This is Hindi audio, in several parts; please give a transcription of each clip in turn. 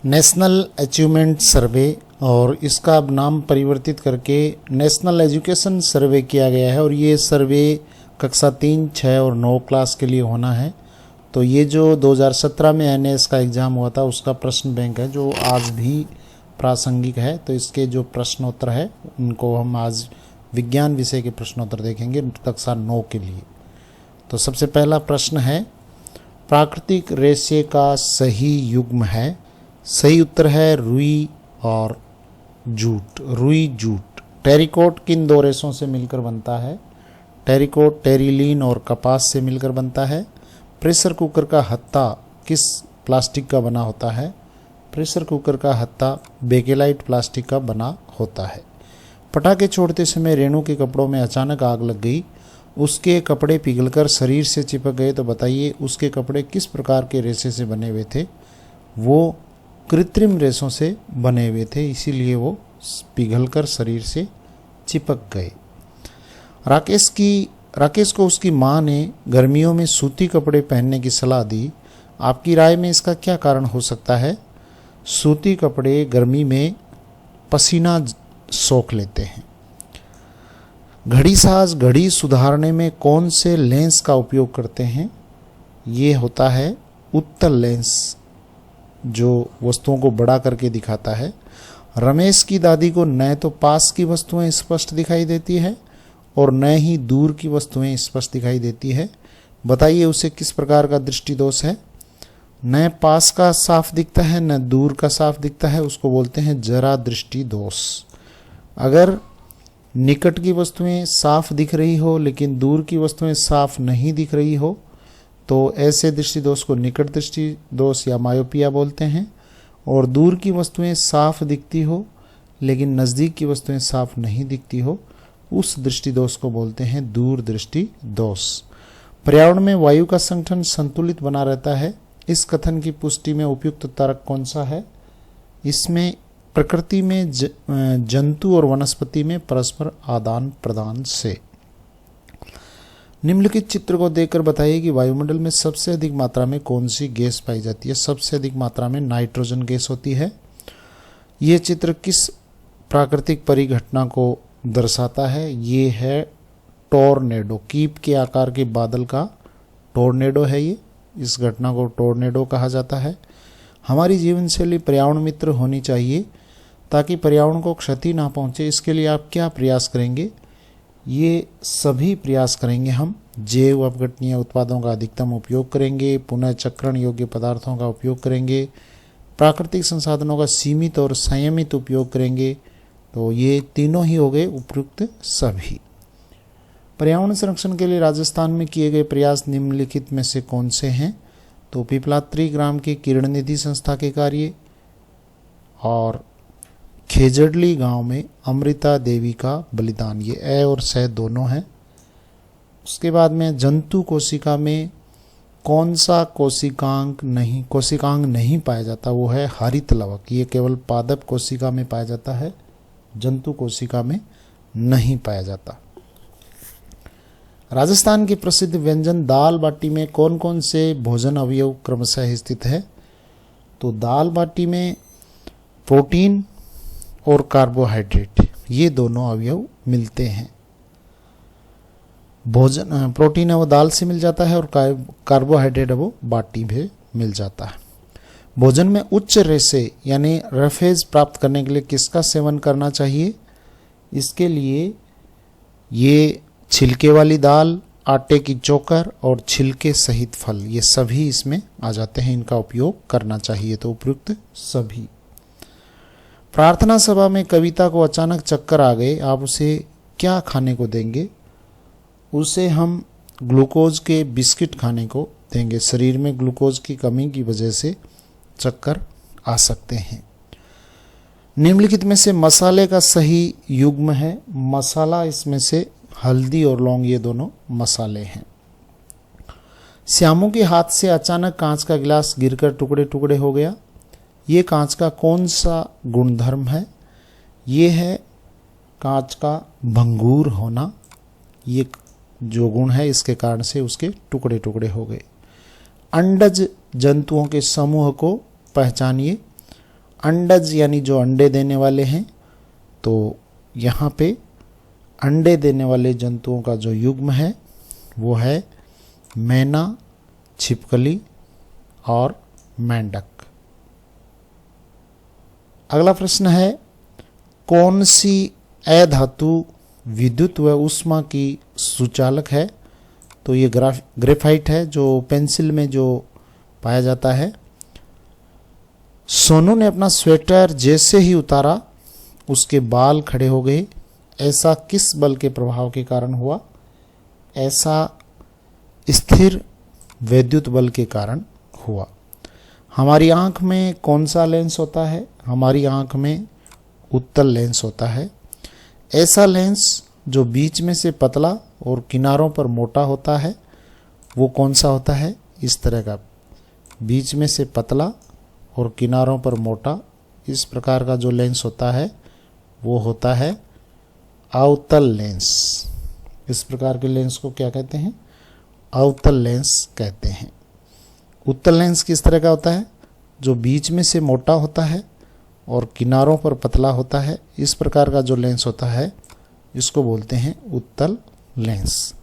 नेशनल अचीवमेंट सर्वे और इसका अब नाम परिवर्तित करके नेशनल एजुकेशन सर्वे किया गया है और ये सर्वे कक्षा 3, 6 और 9 क्लास के लिए होना है। तो ये जो 2017 में एनएएस का एग्ज़ाम हुआ था उसका प्रश्न बैंक है जो आज भी प्रासंगिक है। तो इसके जो प्रश्नोत्तर है उनको हम आज विज्ञान विषय के प्रश्नोत्तर देखेंगे कक्षा 9 के लिए। तो सबसे पहला प्रश्न है, प्राकृतिक रेशे का सही युग्म है। सही उत्तर है रुई और जूट। रुई जूट। टेरिकोट किन दो रेशों से मिलकर बनता है? टेरिकोट टेरिलीन और कपास से मिलकर बनता है। प्रेशर कुकर का हत्था किस प्लास्टिक का बना होता है? प्रेशर कुकर का हत्था बेकेलाइट प्लास्टिक का बना होता है। पटाखे छोड़ते समय रेणु के कपड़ों में अचानक आग लग गई, उसके कपड़े पिघलकर शरीर से चिपक गए, तो बताइए उसके कपड़े किस प्रकार के रेशे से बने हुए थे? वो कृत्रिम रेशों से बने हुए थे, इसीलिए वो पिघलकर शरीर से चिपक गए। राकेश को उसकी मां ने गर्मियों में सूती कपड़े पहनने की सलाह दी। आपकी राय में इसका क्या कारण हो सकता है? सूती कपड़े गर्मी में पसीना सोख लेते हैं। घड़ी साज घड़ी सुधारने में कौन से लेंस का उपयोग करते हैं? ये होता है उत्तल लेंस, जो वस्तुओं को बड़ा करके दिखाता है। रमेश की दादी को न तो पास की वस्तुएं स्पष्ट दिखाई देती है और न ही दूर की वस्तुएं स्पष्ट दिखाई देती है। बताइए उसे किस प्रकार का दृष्टि दोष है? न पास का साफ दिखता है न दूर का साफ दिखता है, उसको बोलते हैं जरा दृष्टि दोष। अगर निकट की वस्तुएं साफ दिख रही हो लेकिन दूर की वस्तुएं साफ नहीं दिख रही हो तो ऐसे दृष्टि दोष को निकट दृष्टि दोष या मायोपिया बोलते हैं। और दूर की वस्तुएं साफ दिखती हो लेकिन नज़दीक की वस्तुएं साफ नहीं दिखती हो, उस दृष्टि दोष को बोलते हैं दूर दृष्टि दोष। पर्यावरण में वायु का संगठन संतुलित बना रहता है, इस कथन की पुष्टि में उपयुक्त तर्क कौन सा है? इसमें प्रकृति में जंतु और वनस्पति में परस्पर आदान प्रदान से। निम्नलिखित चित्र को देखकर बताइए कि वायुमंडल में सबसे अधिक मात्रा में कौन सी गैस पाई जाती है? सबसे अधिक मात्रा में नाइट्रोजन गैस होती है। यह चित्र किस प्राकृतिक परिघटना को दर्शाता है? ये है टोर्नेडो। कीप के आकार के बादल का टोर्नेडो है ये। इस घटना को टोर्नेडो कहा जाता है। हमारी जीवन शैली पर्यावरण मित्र होनी चाहिए ताकि पर्यावरण को क्षति ना पहुंचे। इसके लिए आप क्या प्रयास करेंगे? ये सभी प्रयास करेंगे हम। जैव अपघटनीय उत्पादों का अधिकतम उपयोग करेंगे, पुनः चक्रण योग्य पदार्थों का उपयोग करेंगे, प्राकृतिक संसाधनों का सीमित और संयमित उपयोग करेंगे। तो ये तीनों ही हो गए उपयुक्त सभी। पर्यावरण संरक्षण के लिए राजस्थान में किए गए प्रयास निम्नलिखित में से कौन से हैं? तो पिपलात्री ग्राम के किरण निधि संस्था के कार्य और खेजड़ली गांव में अमृता देवी का बलिदान, ये ए और स दोनों हैं। उसके बाद में जंतु कोशिका में कौन सा कोशिकांग नहीं पाया जाता? वो है हरित लवक। ये केवल पादप कोशिका में पाया जाता है, जंतु कोशिका में नहीं पाया जाता। राजस्थान के प्रसिद्ध व्यंजन दाल बाटी में कौन कौन से भोजन अवयव क्रमशः स्थित है? तो दाल बाटी में प्रोटीन और कार्बोहाइड्रेट ये दोनों अवयव मिलते हैं। भोजन प्रोटीन है वो दाल से मिल जाता है और कार्बोहाइड्रेट है वो बाटी में मिल जाता है। भोजन में उच्च रेशे यानी रफेज प्राप्त करने के लिए किसका सेवन करना चाहिए? इसके लिए ये छिलके वाली दाल, आटे की चोकर और छिलके सहित फल, ये सभी इसमें आ जाते हैं, इनका उपयोग करना चाहिए। तो उपयुक्त सभी। प्रार्थना सभा में कविता को अचानक चक्कर आ गए, आप उसे क्या खाने को देंगे? उसे हम ग्लूकोज के बिस्किट खाने को देंगे। शरीर में ग्लूकोज की कमी की वजह से चक्कर आ सकते हैं। निम्नलिखित में से मसाले का सही युग्म है। मसाला इसमें से हल्दी और लौंग ये दोनों मसाले हैं। श्यामू के हाथ से अचानक कांच का गिलास गिरकर टुकड़े टुकड़े हो गया। ये कांच का कौन सा गुणधर्म है? ये है कांच का भंगूर होना। ये जो गुण है इसके कारण से उसके टुकड़े टुकड़े हो गए। अंडज जंतुओं के समूह को पहचानिए। अंडज यानी जो अंडे देने वाले हैं, तो यहाँ पे अंडे देने वाले जंतुओं का जो युग्म है वो है मैना, छिपकली और मेंढक। अगला प्रश्न है, कौन सी अधातु विद्युत व ऊष्मा की सुचालक है? तो ये ग्रेफाइट है, जो पेंसिल में जो पाया जाता है। सोनू ने अपना स्वेटर जैसे ही उतारा उसके बाल खड़े हो गए। ऐसा किस बल के प्रभाव के कारण हुआ? ऐसा स्थिर विद्युत बल के कारण हुआ। हमारी आंख में कौन सा लेंस होता है? हमारी आंख में उत्तल लेंस होता है। ऐसा लेंस जो बीच में से पतला और किनारों पर मोटा होता है वो कौन सा होता है? इस तरह का, बीच में से पतला और किनारों पर मोटा, इस प्रकार का जो लेंस होता है वो होता है अवतल लेंस। इस प्रकार के लेंस को क्या कहते हैं? अवतल लेंस कहते हैं। उत्तल लेंस किस तरह का होता है? जो बीच में से मोटा होता है और किनारों पर पतला होता है, इस प्रकार का जो लेंस होता है इसको बोलते हैं उत्तल लेंस।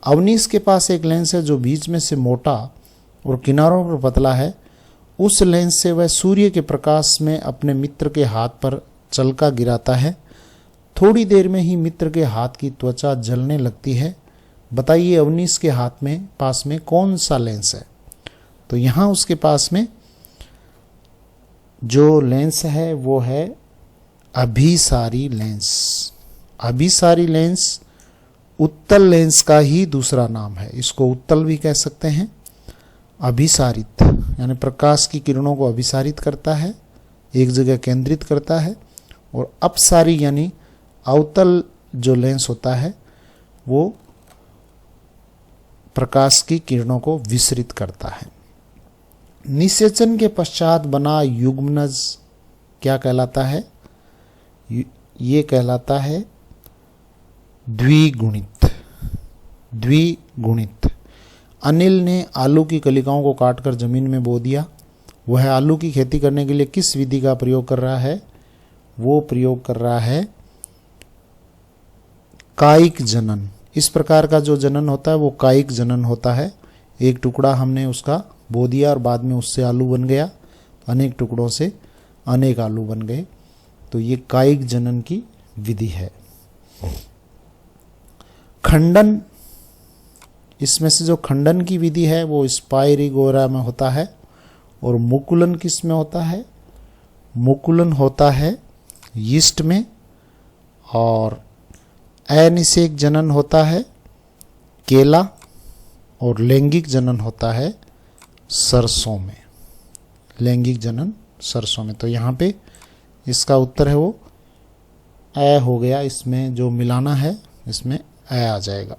अवनीश के पास एक लेंस है जो बीच में से मोटा और किनारों पर पतला है। उस लेंस से वह सूर्य के प्रकाश में अपने मित्र के हाथ पर चलका गिराता है। थोड़ी देर में ही मित्र के हाथ की त्वचा जलने लगती है। बताइए अवनीश के हाथ में पास में कौन सा लेंस है? तो यहाँ उसके पास में जो लेंस है वो है अभिसारी लेंस। अभिसारी लेंस उत्तल लेंस का ही दूसरा नाम है। इसको उत्तल भी कह सकते हैं। अभिसारित यानी प्रकाश की किरणों को अभिसारित करता है, एक जगह केंद्रित करता है। और अपसारी यानी अवतल जो लेंस होता है वो प्रकाश की किरणों को विसरित करता है। निषेचन के पश्चात बना युग्मनज क्या कहलाता है? ये कहलाता है द्विगुणित। द्विगुणित। अनिल ने आलू की कलिकाओं को काटकर जमीन में बो दिया। वह आलू की खेती करने के लिए किस विधि का प्रयोग कर रहा है? वो प्रयोग कर रहा है कायिक जनन। इस प्रकार का जो जनन होता है वो कायिक जनन होता है। एक टुकड़ा हमने उसका बो दिया और बाद में उससे आलू बन गया, अनेक टुकड़ों से अनेक आलू बन गए, तो ये कायिक जनन की विधि है। खंडन, इसमें से जो खंडन की विधि है वो स्पाइरिगोरा में होता है। और मुकुलन किस में होता है? मुकुलन होता है यीस्ट में। और अनिषेक जनन होता है केला। और लैंगिक जनन होता है सरसों में। लैंगिक जनन सरसों में। तो यहाँ पे इसका उत्तर है वो अ हो गया। इसमें जो मिलाना है इसमें अ आ जाएगा।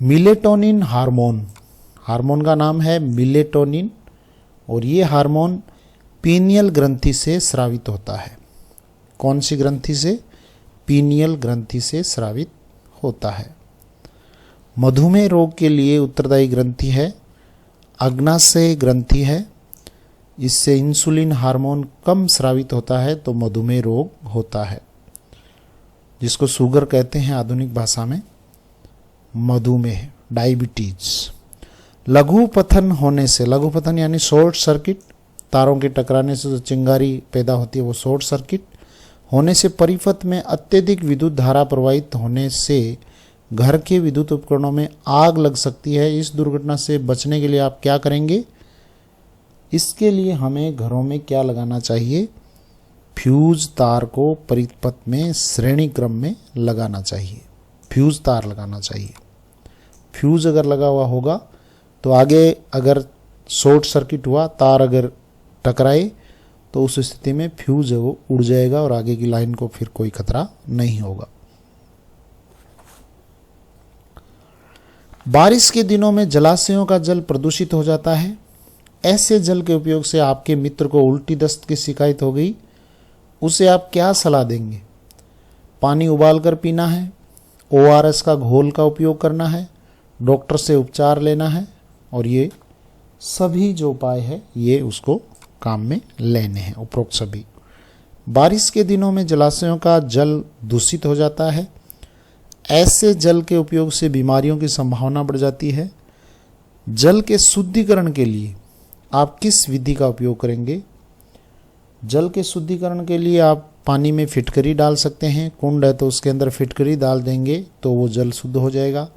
मिलेटोनिन हार्मोन, हार्मोन का नाम है मिलेटोनिन। और ये हार्मोन पीनियल ग्रंथि से स्रावित होता है। कौन सी ग्रंथि से? पीनियल ग्रंथि से स्रावित होता है। मधुमेह रोग के लिए उत्तरदायी ग्रंथि है अग्नाशय ग्रंथि है। इससे इंसुलिन हार्मोन कम स्रावित होता है तो मधुमेह रोग होता है, जिसको शुगर कहते हैं आधुनिक भाषा में। मधुमेह, डायबिटीज। लघुपथन होने से, लघुपथन यानी शॉर्ट सर्किट, तारों के टकराने से जो चिंगारी पैदा होती है वो शॉर्ट सर्किट होने से परिपथ में अत्यधिक विद्युत धारा प्रवाहित होने से घर के विद्युत उपकरणों में आग लग सकती है। इस दुर्घटना से बचने के लिए आप क्या करेंगे? इसके लिए हमें घरों में क्या लगाना चाहिए? फ्यूज तार को परिपथ में श्रेणी क्रम में लगाना चाहिए। फ्यूज तार लगाना चाहिए। फ्यूज अगर लगा हुआ होगा तो आगे अगर शॉर्ट सर्किट हुआ, तार अगर टकराए तो उस स्थिति में फ्यूज है वो उड़ जाएगा और आगे की लाइन को फिर कोई खतरा नहीं होगा। बारिश के दिनों में जलाशयों का जल प्रदूषित हो जाता है। ऐसे जल के उपयोग से आपके मित्र को उल्टी दस्त की शिकायत हो गई, उसे आप क्या सलाह देंगे? पानी उबालकर पीना है, ORS का घोल का उपयोग करना है, डॉक्टर से उपचार लेना है, और ये सभी जो उपाय है ये उसको काम में लेने हैं उपरोक्त सभी। बारिश के दिनों में जलाशयों का जल दूषित हो जाता है। ऐसे जल के उपयोग से बीमारियों की संभावना बढ़ जाती है। जल के शुद्धिकरण के लिए आप किस विधि का उपयोग करेंगे? जल के शुद्धिकरण के लिए आप पानी में फिटकरी डाल सकते हैं। कुंड है तो उसके अंदर फिटकरी डाल देंगे तो वो जल शुद्ध हो जाएगा।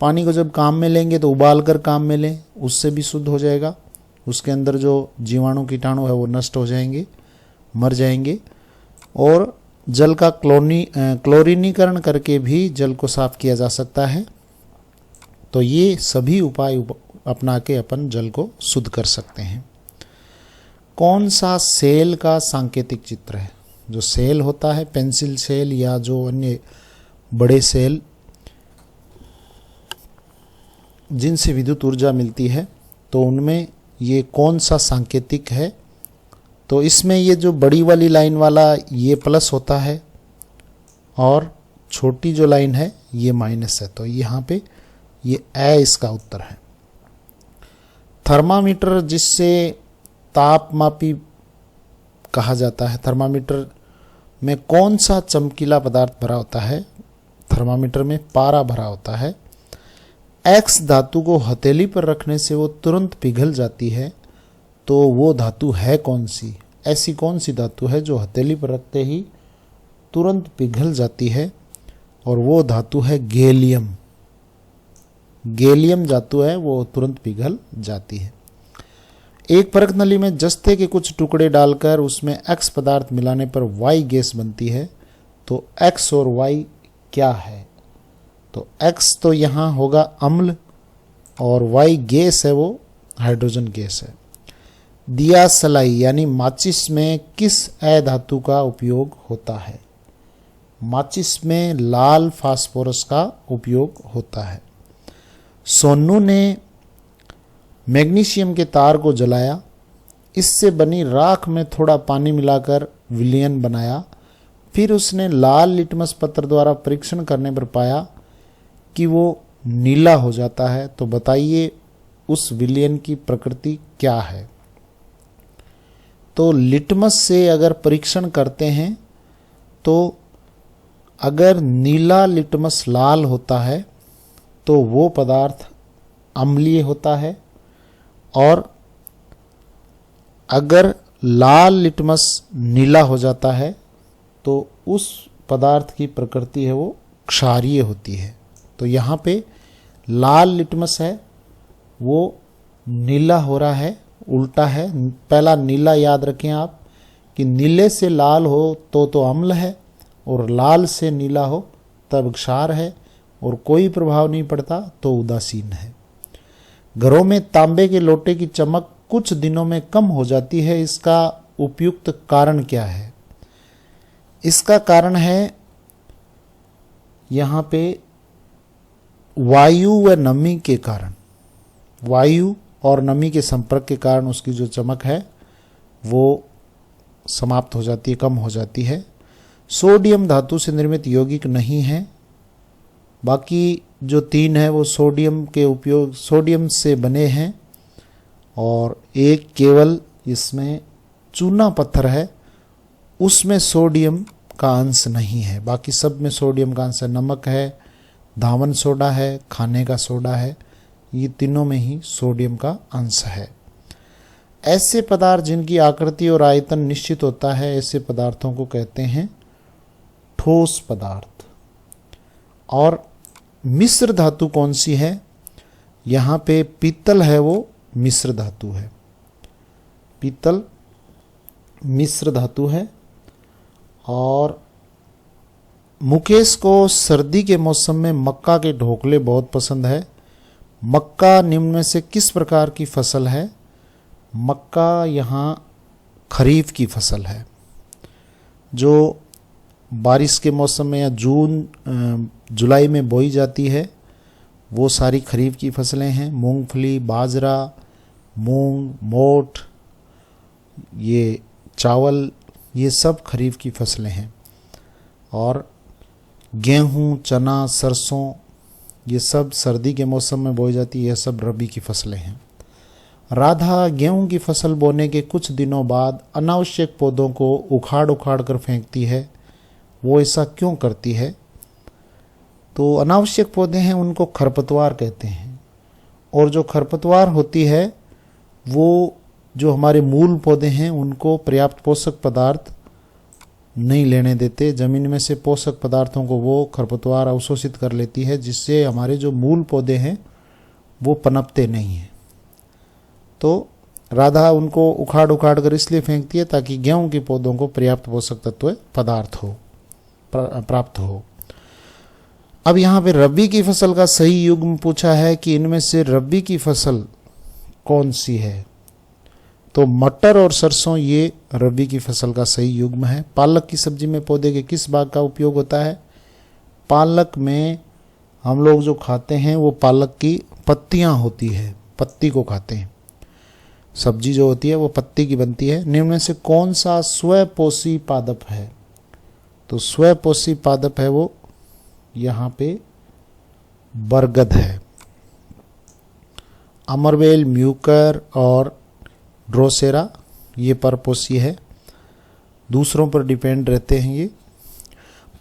पानी को जब काम में लेंगे तो उबाल कर काम में लें, उससे भी शुद्ध हो जाएगा। उसके अंदर जो जीवाणु कीटाणु है वो नष्ट हो जाएंगे, मर जाएंगे। और जल का क्लोरीनीकरण करके भी जल को साफ किया जा सकता है। तो ये सभी उपाय अपना के अपन जल को शुद्ध कर सकते हैं। कौन सा सेल का सांकेतिक चित्र है? जो सेल होता है, पेंसिल सेल या जो अन्य बड़े सेल जिनसे विद्युत ऊर्जा मिलती है, तो उनमें ये कौन सा सांकेतिक है? तो इसमें ये जो बड़ी वाली लाइन वाला ये प्लस होता है और छोटी जो लाइन है ये माइनस है। तो यहाँ पे ये ए इसका उत्तर है। थर्मामीटर जिससे तापमापी कहा जाता है, थर्मामीटर में कौन सा चमकीला पदार्थ भरा होता है? थर्मामीटर में पारा भरा होता है। एक्स धातु को हथेली पर रखने से वो तुरंत पिघल जाती है, तो वो धातु है कौन सी? ऐसी कौन सी धातु है जो हथेली पर रखते ही तुरंत पिघल जाती है? और वो धातु है गैलियम। गैलियम धातु है, वो तुरंत पिघल जाती है। एक परख नली में जस्ते के कुछ टुकड़े डालकर उसमें एक्स पदार्थ मिलाने पर वाई गैस बनती है, तो एक्स और वाई क्या है? तो एक्स तो यहाँ होगा अम्ल और वाई गैस है, वो हाइड्रोजन गैस है। दिया सलाई यानी माचिस में किस अधातु का उपयोग होता है? माचिस में लाल फास्फोरस का उपयोग होता है। सोनू ने मैग्नीशियम के तार को जलाया, इससे बनी राख में थोड़ा पानी मिलाकर विलयन बनाया। फिर उसने लाल लिटमस पत्र द्वारा परीक्षण करने पर पाया कि वो नीला हो जाता है। तो बताइए उस विलयन की प्रकृति क्या है? तो लिटमस से अगर परीक्षण करते हैं तो अगर नीला लिटमस लाल होता है तो वो पदार्थ अम्लीय होता है, और अगर लाल लिटमस नीला हो जाता है तो उस पदार्थ की प्रकृति है वो क्षारीय होती है। तो यहाँ पे लाल लिटमस है वो नीला हो रहा है, उल्टा है। पहला नीला याद रखें आप कि नीले से लाल हो तो अम्ल है, और लाल से नीला हो तब क्षार है, और कोई प्रभाव नहीं पड़ता तो उदासीन है। घरों में तांबे के लोटे की चमक कुछ दिनों में कम हो जाती है, इसका उपयुक्त कारण क्या है? इसका कारण है यहाँ पे वायु व नमी के कारण, वायु और नमी के संपर्क के कारण उसकी जो चमक है वो समाप्त हो जाती है, कम हो जाती है। सोडियम धातु से निर्मित यौगिक नहीं है। बाकी जो तीन है वो सोडियम के उपयोग, सोडियम से बने हैं, और एक केवल इसमें चूना पत्थर है, उसमें सोडियम का अंश नहीं है। बाकी सब में सोडियम का अंश है। नमक है, धावन सोडा है, खाने का सोडा है, ये तीनों में ही सोडियम का अंश है। ऐसे पदार्थ जिनकी आकृति और आयतन निश्चित होता है, ऐसे पदार्थों को कहते हैं ठोस पदार्थ। और मिश्र धातु कौन सी है? यहाँ पे पीतल है, वो मिश्र धातु है। पीतल मिश्र धातु है। और मुकेश को सर्दी के मौसम में मक्का के ढोकले बहुत पसंद है। मक्का निम्न में से किस प्रकार की फसल है? मक्का यहाँ खरीफ की फसल है, जो बारिश के मौसम में या जून जुलाई में बोई जाती है। वो सारी खरीफ की फसलें हैं। मूंगफली, बाजरा, मूंग, मोठ, ये चावल, ये सब खरीफ की फसलें हैं। और गेहूं, चना, सरसों, ये सब सर्दी के मौसम में बोई जाती है। यह सब रबी की फसलें हैं। राधा गेहूं की फसल बोने के कुछ दिनों बाद अनावश्यक पौधों को उखाड़ उखाड़ कर फेंकती है, वो ऐसा क्यों करती है? तो अनावश्यक पौधे हैं उनको खरपतवार कहते हैं, और जो खरपतवार होती है वो जो हमारे मूल पौधे हैं उनको पर्याप्त पोषक पदार्थ नहीं लेने देते। जमीन में से पोषक पदार्थों को वो खरपतवार अवशोषित कर लेती है, जिससे हमारे जो मूल पौधे हैं वो पनपते नहीं हैं। तो राधा उनको उखाड़ उखाड़ कर इसलिए फेंकती है ताकि गेहूं के पौधों को पर्याप्त पोषक तत्व पदार्थ प्राप्त हो। अब यहाँ पे रबी की फसल का सही युग्म पूछा है कि इनमें से रबी की फसल कौन सी है? तो मटर और सरसों ये रबी की फसल का सही युग्म है। पालक की सब्जी में पौधे के किस भाग का उपयोग होता है? पालक में हम लोग जो खाते हैं वो पालक की पत्तियां होती है, पत्ती को खाते हैं। सब्जी जो होती है वो पत्ती की बनती है। निम्न में से कौन सा स्वपोषी पादप है? तो स्वपोषी पादप है वो यहाँ पे बरगद है। अमरवेल, म्यूकर और ड्रोसेरा ये परपोषी है, दूसरों पर डिपेंड रहते हैं ये।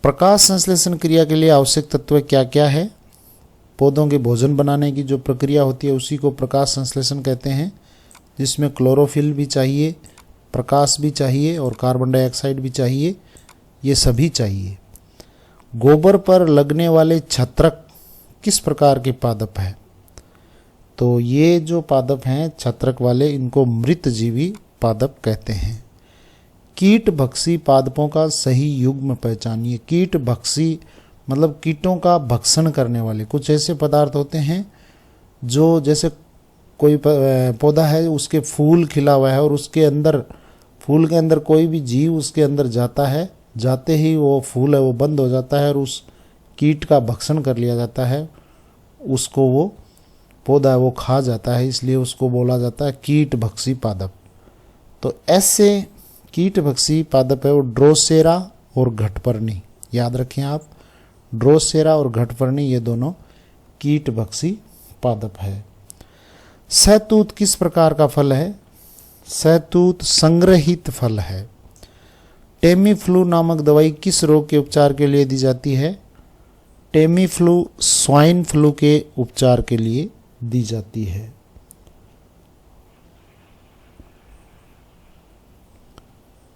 प्रकाश संश्लेषण क्रिया के लिए आवश्यक तत्व क्या क्या है? पौधों के भोजन बनाने की जो प्रक्रिया होती है उसी को प्रकाश संश्लेषण कहते हैं, जिसमें क्लोरोफिल भी चाहिए, प्रकाश भी चाहिए और कार्बन डाइऑक्साइड भी चाहिए, ये सभी चाहिए। गोबर पर लगने वाले छत्रक किस प्रकार के पादप है? तो ये जो पादप हैं छत्रक वाले, इनको मृतजीवी पादप कहते हैं। कीट भक्षी पादपों का सही युग्म पहचानिए। कीट भक्षी मतलब कीटों का भक्षण करने वाले कुछ ऐसे पदार्थ होते हैं जो, जैसे कोई पौधा है उसके फूल खिला हुआ है और उसके अंदर, फूल के अंदर कोई भी जीव उसके अंदर जाता है, जाते ही वो फूल है वो बंद हो जाता है और उस कीट का भक्षण कर लिया जाता है, उसको वो पौधा है वो खा जाता है, इसलिए उसको बोला जाता है कीट भक्षी पादप। तो ऐसे कीट भक्षी पादप है वो ड्रोसेरा और घटपर्णी, याद रखें आप, ड्रोसेरा और घटपर्णी ये दोनों कीट भक्षी पादप है। सहतूत किस प्रकार का फल है? सहतूत संग्रहित फल है। टेमीफ्लू नामक दवाई किस रोग के उपचार के लिए दी जाती है? टेमीफ्लू स्वाइन फ्लू के उपचार के लिए दी जाती है।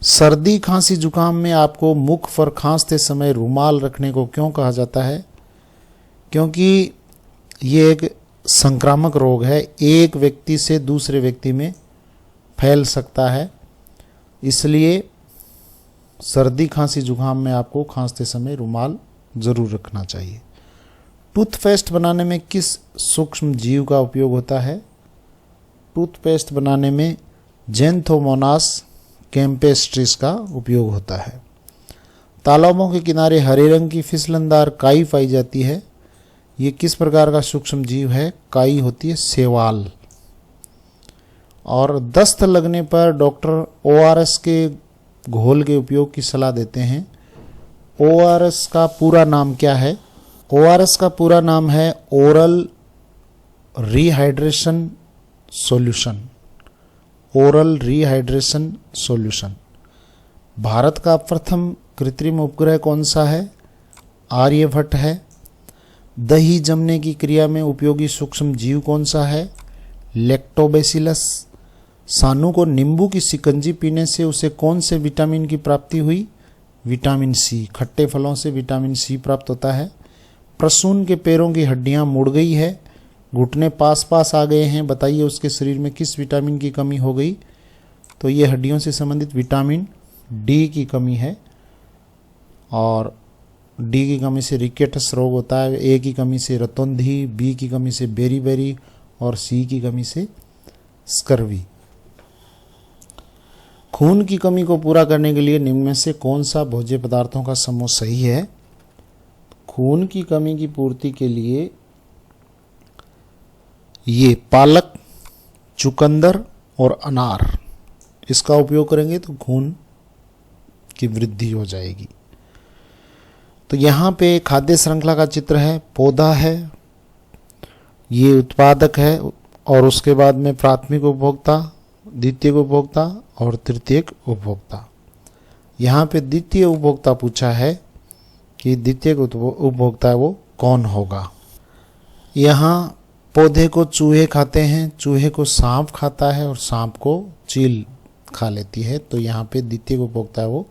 सर्दी खांसी जुकाम में आपको मुख पर खांसते समय रुमाल रखने को क्यों कहा जाता है? क्योंकि ये एक संक्रामक रोग है, एक व्यक्ति से दूसरे व्यक्ति में फैल सकता है, इसलिए सर्दी खांसी जुकाम में आपको खांसते समय रुमाल जरूर रखना चाहिए। टूथपेस्ट बनाने में किस सूक्ष्म जीव का उपयोग होता है? टूथपेस्ट बनाने में जेंथोमोनास कैम्पेस्ट्रिस का उपयोग होता है। तालाबों के किनारे हरे रंग की फिसलनदार काई पाई जाती है, ये किस प्रकार का सूक्ष्म जीव है? काई होती है शैवाल। और दस्त लगने पर डॉक्टर ORS के घोल के उपयोग की सलाह देते हैं। ORS का पूरा नाम क्या है? ORS का पूरा नाम है oral rehydration solution. Oral rehydration solution. Bharat का प्रथम कृत्रिम उपग्रह कौन सा है? आर्यभट्ट है। दही जमने की क्रिया में उपयोगी सूक्ष्म जीव कौन सा है? लैक्टोबैसिलस। सानू को नींबू की शिकंजी पीने से उसे कौन से विटामिन की प्राप्ति हुई? Vitamin C. खट्टे फलों से विटामिन सी प्राप्त होता है। प्रसून के पैरों की हड्डियां मुड़ गई है, घुटने पास पास आ गए हैं, बताइए उसके शरीर में किस विटामिन की कमी हो गई? तो ये हड्डियों से संबंधित विटामिन डी की कमी है, और डी की कमी से रिकेटस रोग होता है, ए की कमी से रतौंधी, बी की कमी से बेरीबेरी और सी की कमी से स्कर्वी। खून की कमी को पूरा करने के लिए निम्न में से कौन सा भोज्य पदार्थों का समूह सही है? खून की कमी की पूर्ति के लिए ये पालक, चुकंदर और अनार, इसका उपयोग करेंगे तो खून की वृद्धि हो जाएगी। तो यहाँ पे खाद्य श्रृंखला का चित्र है, पौधा है, ये उत्पादक है और उसके बाद में प्राथमिक उपभोक्ता, द्वितीयक उपभोक्ता और तृतीयक उपभोक्ता। यहाँ पे द्वितीय उपभोक्ता पूछा है कि द्वितीयक उपभोक्ता वो कौन होगा। यहाँ पौधे को चूहे खाते हैं, चूहे को सांप खाता है और सांप को चील खा लेती है, तो यहाँ पे द्वितीय उपभोक्ता वो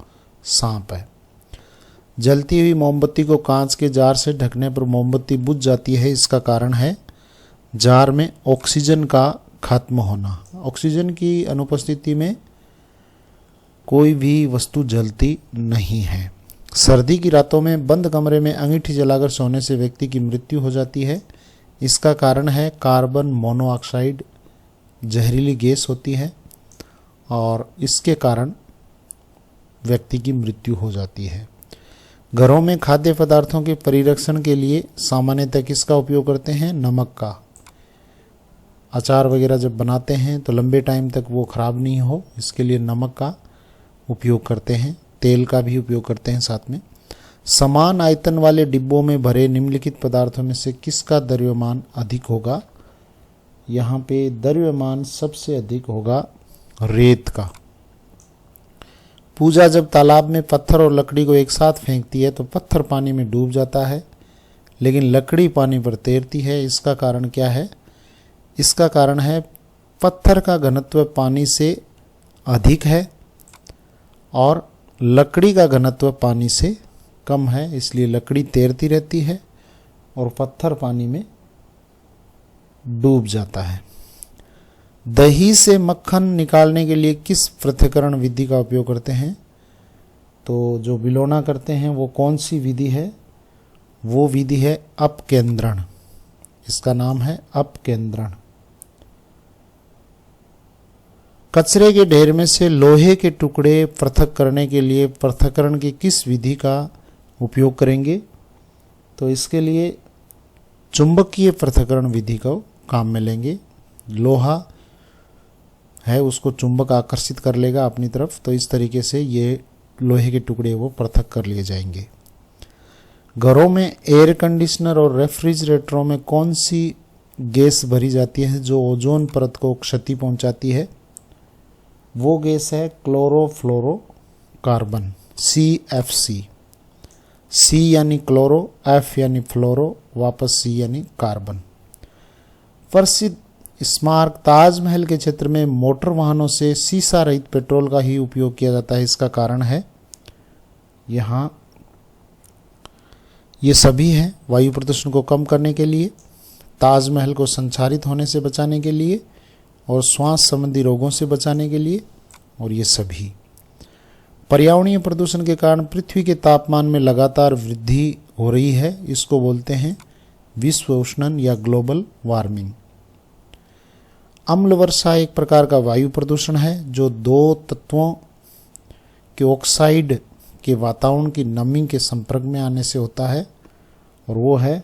सांप है। जलती हुई मोमबत्ती को कांच के जार से ढकने पर मोमबत्ती बुझ जाती है, इसका कारण है जार में ऑक्सीजन का खत्म होना। ऑक्सीजन की अनुपस्थिति में कोई भी वस्तु जलती नहीं है। सर्दी की रातों में बंद कमरे में अंगीठी जलाकर सोने से व्यक्ति की मृत्यु हो जाती है, इसका कारण है कार्बन मोनोऑक्साइड जहरीली गैस होती है और इसके कारण व्यक्ति की मृत्यु हो जाती है। घरों में खाद्य पदार्थों के परिरक्षण के लिए सामान्यतः किसका उपयोग करते हैं? नमक का। अचार वगैरह जब बनाते हैं तो लंबे टाइम तक वो खराब नहीं हो, इसके लिए नमक का उपयोग करते हैं। तेल का भी उपयोग करते हैं साथ में। समान आयतन वाले डिब्बों में भरे निम्नलिखित पदार्थों में से किसका द्रव्यमान अधिक होगा? यहाँ पे द्रव्यमान सबसे अधिक होगा रेत का। पूजा जब तालाब में पत्थर और लकड़ी को एक साथ फेंकती है तो पत्थर पानी में डूब जाता है, लेकिन लकड़ी पानी पर तैरती है। इसका कारण क्या है? इसका कारण है पत्थर का घनत्व पानी से अधिक है और लकड़ी का घनत्व पानी से कम है, इसलिए लकड़ी तैरती रहती है और पत्थर पानी में डूब जाता है। दही से मक्खन निकालने के लिए किस पृथक्करण विधि का उपयोग करते हैं? तो जो बिलोना करते हैं वो कौन सी विधि है? वो विधि है अपकेंद्रण। इसका नाम है अपकेंद्रण। कचरे के ढेर में से लोहे के टुकड़े पृथक करने के लिए पृथक्करण की किस विधि का उपयोग करेंगे? तो इसके लिए चुंबकीय पृथक्करण विधि को काम में लेंगे। लोहा है उसको चुंबक आकर्षित कर लेगा अपनी तरफ, तो इस तरीके से ये लोहे के टुकड़े वो पृथक कर लिए जाएंगे। घरों में एयर कंडीशनर और रेफ्रिजरेटरों में कौन सी गैस भरी जाती है जो ओजोन परत को क्षति पहुंचाती है? वो गैस है क्लोरोफ्लोरोकार्बन, CFC। C यानी क्लोरो, F यानी फ्लोरो, वापस C यानी कार्बन। प्रसिद्ध स्मारक ताजमहल के क्षेत्र में मोटर वाहनों से सीसा रहित पेट्रोल का ही उपयोग किया जाता है, इसका कारण है यहाँ ये सभी है वायु प्रदूषण को कम करने के लिए, ताजमहल को संचारित होने से बचाने के लिए और श्वास संबंधी रोगों से बचाने के लिए, और ये सभी। पर्यावरणीय प्रदूषण के कारण पृथ्वी के तापमान में लगातार वृद्धि हो रही है, इसको बोलते हैं विश्व उष्णन या ग्लोबल वार्मिंग। अम्ल वर्षा एक प्रकार का वायु प्रदूषण है जो दो तत्वों के ऑक्साइड के वातावरण की नमी के संपर्क में आने से होता है, और वो है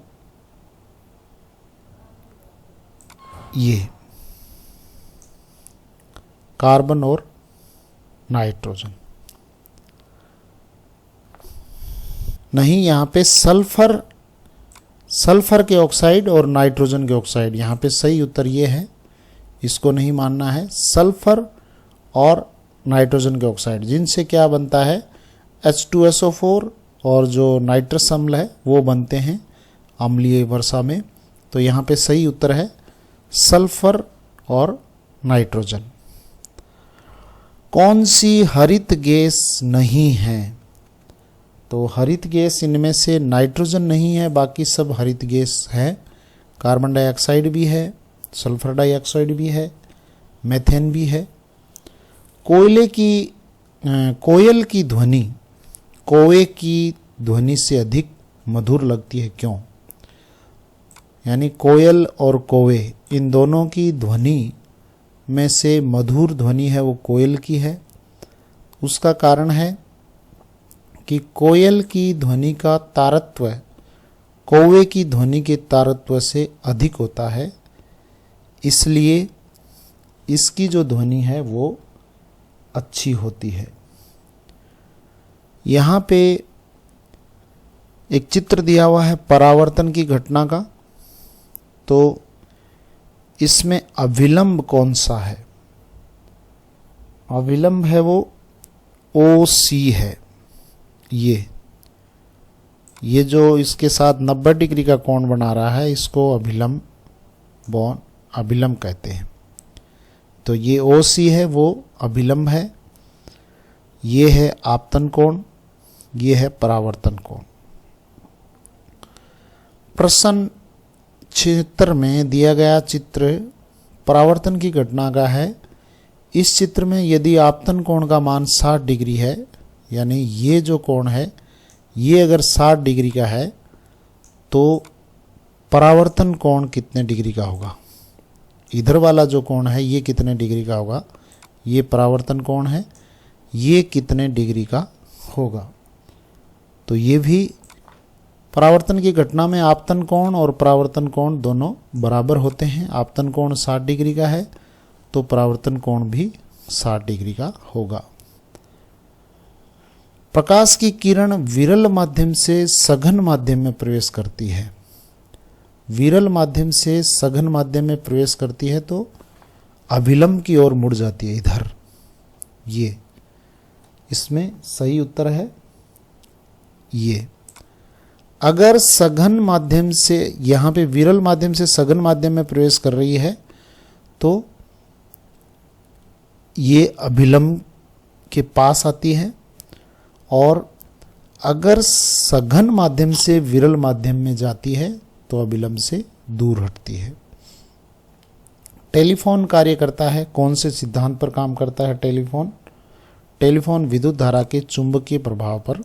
ये कार्बन और नाइट्रोजन। नहीं, यहाँ पे सल्फर के ऑक्साइड और नाइट्रोजन के ऑक्साइड, यहाँ पे सही उत्तर ये है, इसको नहीं मानना है। सल्फर और नाइट्रोजन के ऑक्साइड जिनसे क्या बनता है H2SO4, और जो नाइट्रस अम्ल है वो बनते हैं अम्लीय वर्षा में। तो यहाँ पे सही उत्तर है सल्फर और नाइट्रोजन। कौन सी हरित गैस नहीं है? तो हरित गैस इनमें से नाइट्रोजन नहीं है, बाकी सब हरित गैस है। कार्बन डाइऑक्साइड भी है, सल्फर डाइऑक्साइड भी है, मेथेन भी है। कोयले की कोयल की ध्वनि कौवे की ध्वनि से अधिक मधुर लगती है, क्यों? यानी कोयल और कौवे इन दोनों की ध्वनि में से मधुर ध्वनि है वो कोयल की है। उसका कारण है कि कोयल की ध्वनि का तारतम्य कौवे की ध्वनि के तारतम्य से अधिक होता है, इसलिए इसकी जो ध्वनि है वो अच्छी होती है। यहाँ पे एक चित्र दिया हुआ है परावर्तन की घटना का। तो इसमें अभिलंब कौन सा है? अभिलंब है वो OC है। ये जो इसके साथ 90 डिग्री का कोण बना रहा है इसको अभिलंब कहते हैं। तो ये OC है वो अभिलंब है। ये है आपतन कोण, ये है परावर्तन कोण। प्रश्न 76 में दिया गया चित्र परावर्तन की घटना का है। इस चित्र में यदि आपतन कोण का मान 60 डिग्री है, यानी ये जो कोण है ये अगर 60 डिग्री का है तो परावर्तन कोण कितने डिग्री का होगा? इधर वाला जो कोण है ये कितने डिग्री का होगा? ये परावर्तन कोण है, ये कितने डिग्री का होगा? तो ये भी परावर्तन की घटना में आपतन कोण और परावर्तन कोण दोनों बराबर होते हैं। आपतन कोण 60 डिग्री का है तो परावर्तन कोण भी 60 डिग्री का होगा। प्रकाश की किरण विरल माध्यम से सघन माध्यम में प्रवेश करती है। विरल माध्यम से सघन माध्यम में प्रवेश करती है तो अभिलंब की ओर मुड़ जाती है इधर। ये इसमें सही उत्तर है ये। अगर सघन माध्यम से, यहाँ पे विरल माध्यम से सघन माध्यम में प्रवेश कर रही है तो ये अभिलंब के पास आती है, और अगर सघन माध्यम से विरल माध्यम में जाती है तो अभिलंब से दूर हटती है। टेलीफोन कार्य करता है, कौन से सिद्धांत पर काम करता है टेलीफोन? टेलीफोन विद्युत धारा के चुंबकीय प्रभाव पर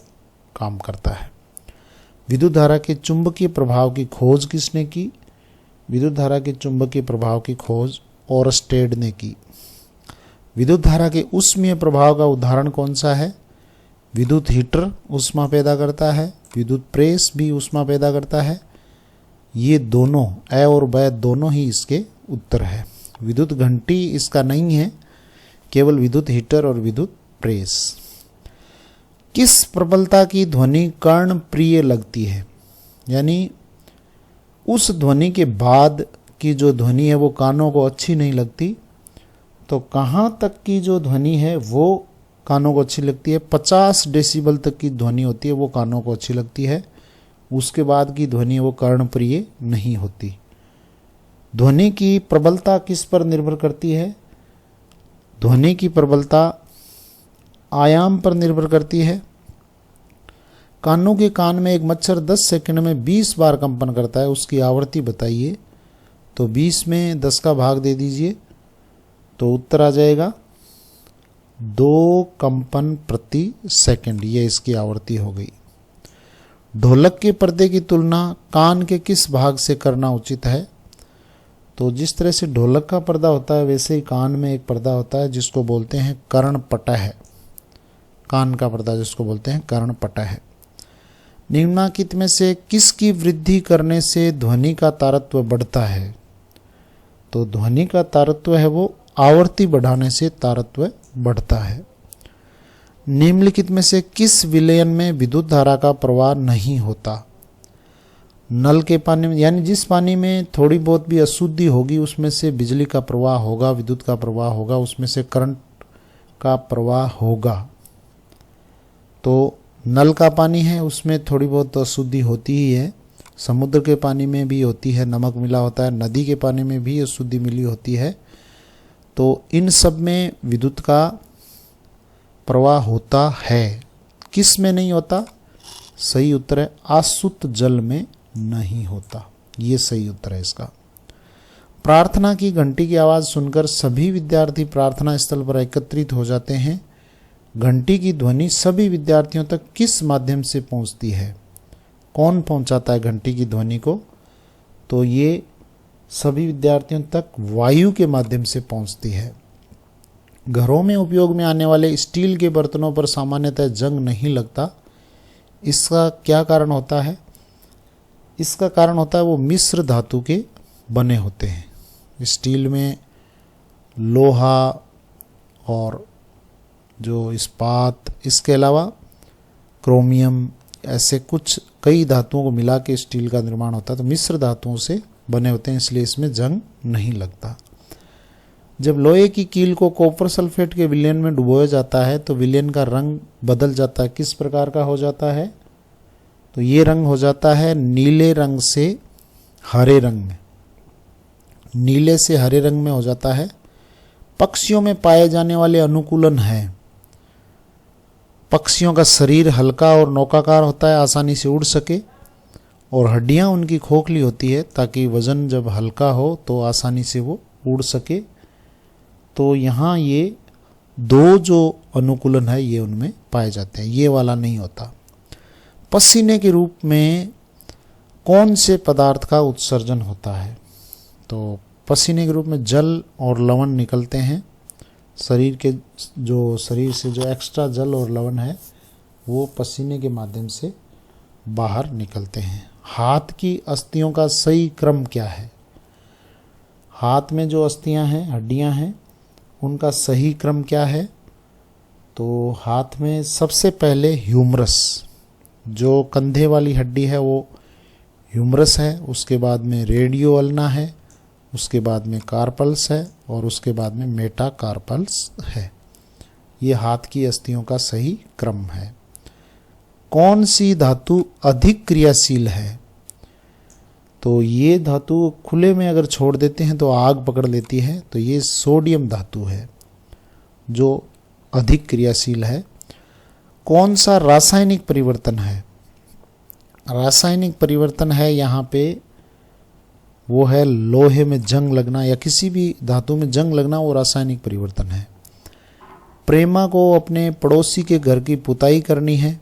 काम करता है। विद्युत धारा के चुंबकीय प्रभाव की खोज किसने की? विद्युत धारा के चुंबकीय प्रभाव की खोज ओरस्टेड ने की। विद्युत धारा के ऊष्मीय प्रभाव का उदाहरण कौन सा है? विद्युत हीटर ऊष्मा पैदा करता है, विद्युत प्रेस भी ऊष्मा पैदा करता है। ये दोनों ए और ब दोनों ही इसके उत्तर है। विद्युत घंटी इसका नहीं है, केवल विद्युत हीटर और विद्युत प्रेस। किस प्रबलता की ध्वनि कर्ण प्रिय लगती है? यानी उस ध्वनि के बाद की जो ध्वनि है वो कानों को अच्छी नहीं लगती। तो कहाँ तक की जो ध्वनि है वो कानों को अच्छी लगती है? 50 डेसिबल तक की ध्वनि होती है वो कानों को अच्छी लगती है। उसके बाद की ध्वनि वो कर्णप्रिय नहीं होती। ध्वनि की प्रबलता किस पर निर्भर करती है? ध्वनि की प्रबलता आयाम पर निर्भर करती है। कानों के कान में एक मच्छर 10 सेकंड में 20 बार कंपन करता है, उसकी आवृत्ति बताइए। तो 20 में 10 का भाग दे दीजिए तो उत्तर आ जाएगा 2 कंपन प्रति सेकंड। ये इसकी आवृत्ति हो गई। ढोलक के पर्दे की तुलना कान के किस भाग से करना उचित है? तो जिस तरह से ढोलक का पर्दा होता है वैसे ही कान में एक पर्दा होता है जिसको बोलते हैं कर्णपटह। कान का पर्दा जिसको बोलते हैं कर्णपटह। निम्नलिखित में से किसकी वृद्धि करने से ध्वनि का तारत्व बढ़ता है? तो ध्वनि का तारत्व है वो आवृत्ति बढ़ाने से तारत्व बढ़ता है। निम्नलिखित में से किस विलयन में विद्युत धारा का प्रवाह नहीं होता? नल के पानी में, यानी जिस पानी में थोड़ी बहुत भी अशुद्धि होगी उसमें से बिजली का प्रवाह होगा, विद्युत का प्रवाह होगा, उसमें से करंट का प्रवाह होगा। तो नल का पानी है उसमें थोड़ी बहुत अशुद्धि होती ही है, समुद्र के पानी में भी होती है, नमक मिला होता है, नदी के पानी में भी अशुद्धि मिली होती है। तो इन सब में विद्युत का प्रवाह होता है। किस में नहीं होता? सही उत्तर है आशुद्ध जल में नहीं होता। ये सही उत्तर है इसका। प्रार्थना की घंटी की आवाज़ सुनकर सभी विद्यार्थी प्रार्थना स्थल पर एकत्रित हो जाते हैं। घंटी की ध्वनि सभी विद्यार्थियों तक किस माध्यम से पहुंचती है? कौन पहुंचाता है घंटी की ध्वनि को? तो ये सभी विद्यार्थियों तक वायु के माध्यम से पहुंचती है। घरों में उपयोग में आने वाले स्टील के बर्तनों पर सामान्यतः जंग नहीं लगता। इसका क्या कारण होता है? इसका कारण होता है वो मिश्र धातु के बने होते हैं। स्टील में लोहा और जो इस्पात, इसके अलावा क्रोमियम, ऐसे कुछ कई धातुओं को मिला के स्टील का निर्माण होता है। तो मिश्र धातुओं से बने होते हैं, इसलिए इसमें जंग नहीं लगता। जब लोहे की कील को कॉपर सल्फेट के विलयन में डुबोया जाता है तो विलयन का रंग बदल जाता है। किस प्रकार का हो जाता है? तो ये रंग हो जाता है नीले रंग से हरे रंग में, नीले से हरे रंग में हो जाता है। पक्षियों में पाए जाने वाले अनुकूलन है। पक्षियों का शरीर हल्का और नौकाकार होता है, आसानी से उड़ सके, और हड्डियां उनकी खोखली होती है ताकि वजन जब हल्का हो तो आसानी से वो उड़ सके। तो यहाँ ये दो जो अनुकूलन है ये उनमें पाए जाते हैं, ये वाला नहीं होता। पसीने के रूप में कौन से पदार्थ का उत्सर्जन होता है? तो पसीने के रूप में जल और लवण निकलते हैं। शरीर से जो एक्स्ट्रा जल और लवण है वो पसीने के माध्यम से बाहर निकलते हैं। हाथ की अस्थियों का सही क्रम क्या है? हाथ में जो अस्थियां हैं, हड्डियां हैं, उनका सही क्रम क्या है? तो हाथ में सबसे पहले ह्यूमरस, जो कंधे वाली हड्डी है वो ह्यूमरस है, उसके बाद में रेडियो अल्ना है, उसके बाद में कार्पल्स है, और उसके बाद में मेटाकार्पल्स है। ये हाथ की अस्थियों का सही क्रम है। कौन सी धातु अधिक क्रियाशील है? तो ये धातु खुले में अगर छोड़ देते हैं तो आग पकड़ लेती है, तो ये सोडियम धातु है जो अधिक क्रियाशील है। कौन सा रासायनिक परिवर्तन है? रासायनिक परिवर्तन है यहाँ पे वो है लोहे में जंग लगना या किसी भी धातु में जंग लगना, वो रासायनिक परिवर्तन है। प्रेमा को अपने पड़ोसी के घर की पुताई करनी है।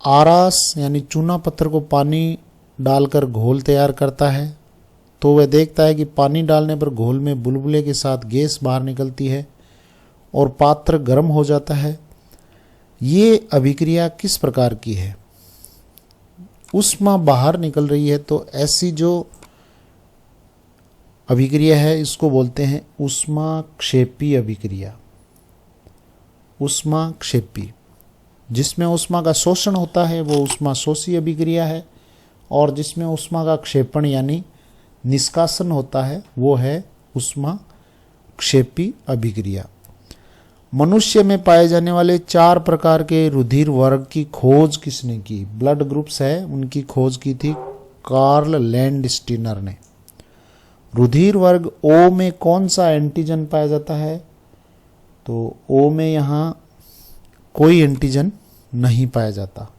आरास यानी चूना पत्थर को पानी डालकर घोल तैयार करता है, तो वह देखता है कि पानी डालने पर घोल में बुलबुले के साथ गैस बाहर निकलती है और पात्र गर्म हो जाता है। ये अभिक्रिया किस प्रकार की है? ऊष्मा बाहर निकल रही है, तो ऐसी जो अभिक्रिया है इसको बोलते हैं ऊष्माक्षेपी अभिक्रिया। ऊष्माक्षेपी, जिसमें ऊष्मा का शोषण होता है वो ऊष्माशोषी अभिक्रिया है, और जिसमें ऊष्मा का क्षेपण यानी निष्कासन होता है वो है ऊष्माक्षेपी अभिक्रिया। मनुष्य में पाए जाने वाले 4 प्रकार के रुधिर वर्ग की खोज किसने की? ब्लड ग्रुप्स है, उनकी खोज की थी कार्ल लैंडस्टीनर ने। रुधिर वर्ग ओ में कौन सा एंटीजन पाया जाता है? तो ओ में यहाँ कोई एंटीजन नहीं पाया जाता।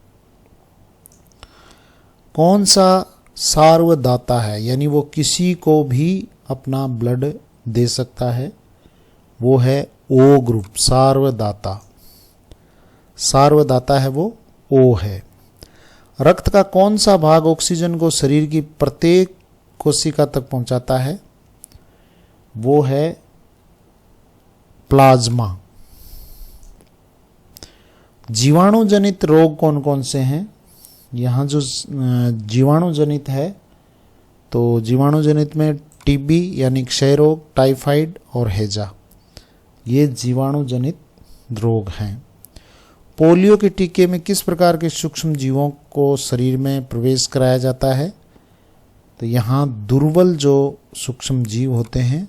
कौन सा सार्वदाता है, यानी वो किसी को भी अपना ब्लड दे सकता है? वो है ओ ग्रुप, सार्वदाता। सार्वदाता है वो ओ है। रक्त का कौन सा भाग ऑक्सीजन को शरीर की प्रत्येक कोशिका तक पहुंचाता है? वो है प्लाज्मा। जीवाणु जनित रोग कौन कौन से हैं? यहाँ जो जीवाणु जनित है, तो जीवाणु जनित में टीबी यानी क्षय रोग, टाइफाइड और हैजा, ये जीवाणु जनित रोग हैं। पोलियो के टीके में किस प्रकार के सूक्ष्म जीवों को शरीर में प्रवेश कराया जाता है? तो यहाँ दुर्बल जो सूक्ष्म जीव होते हैं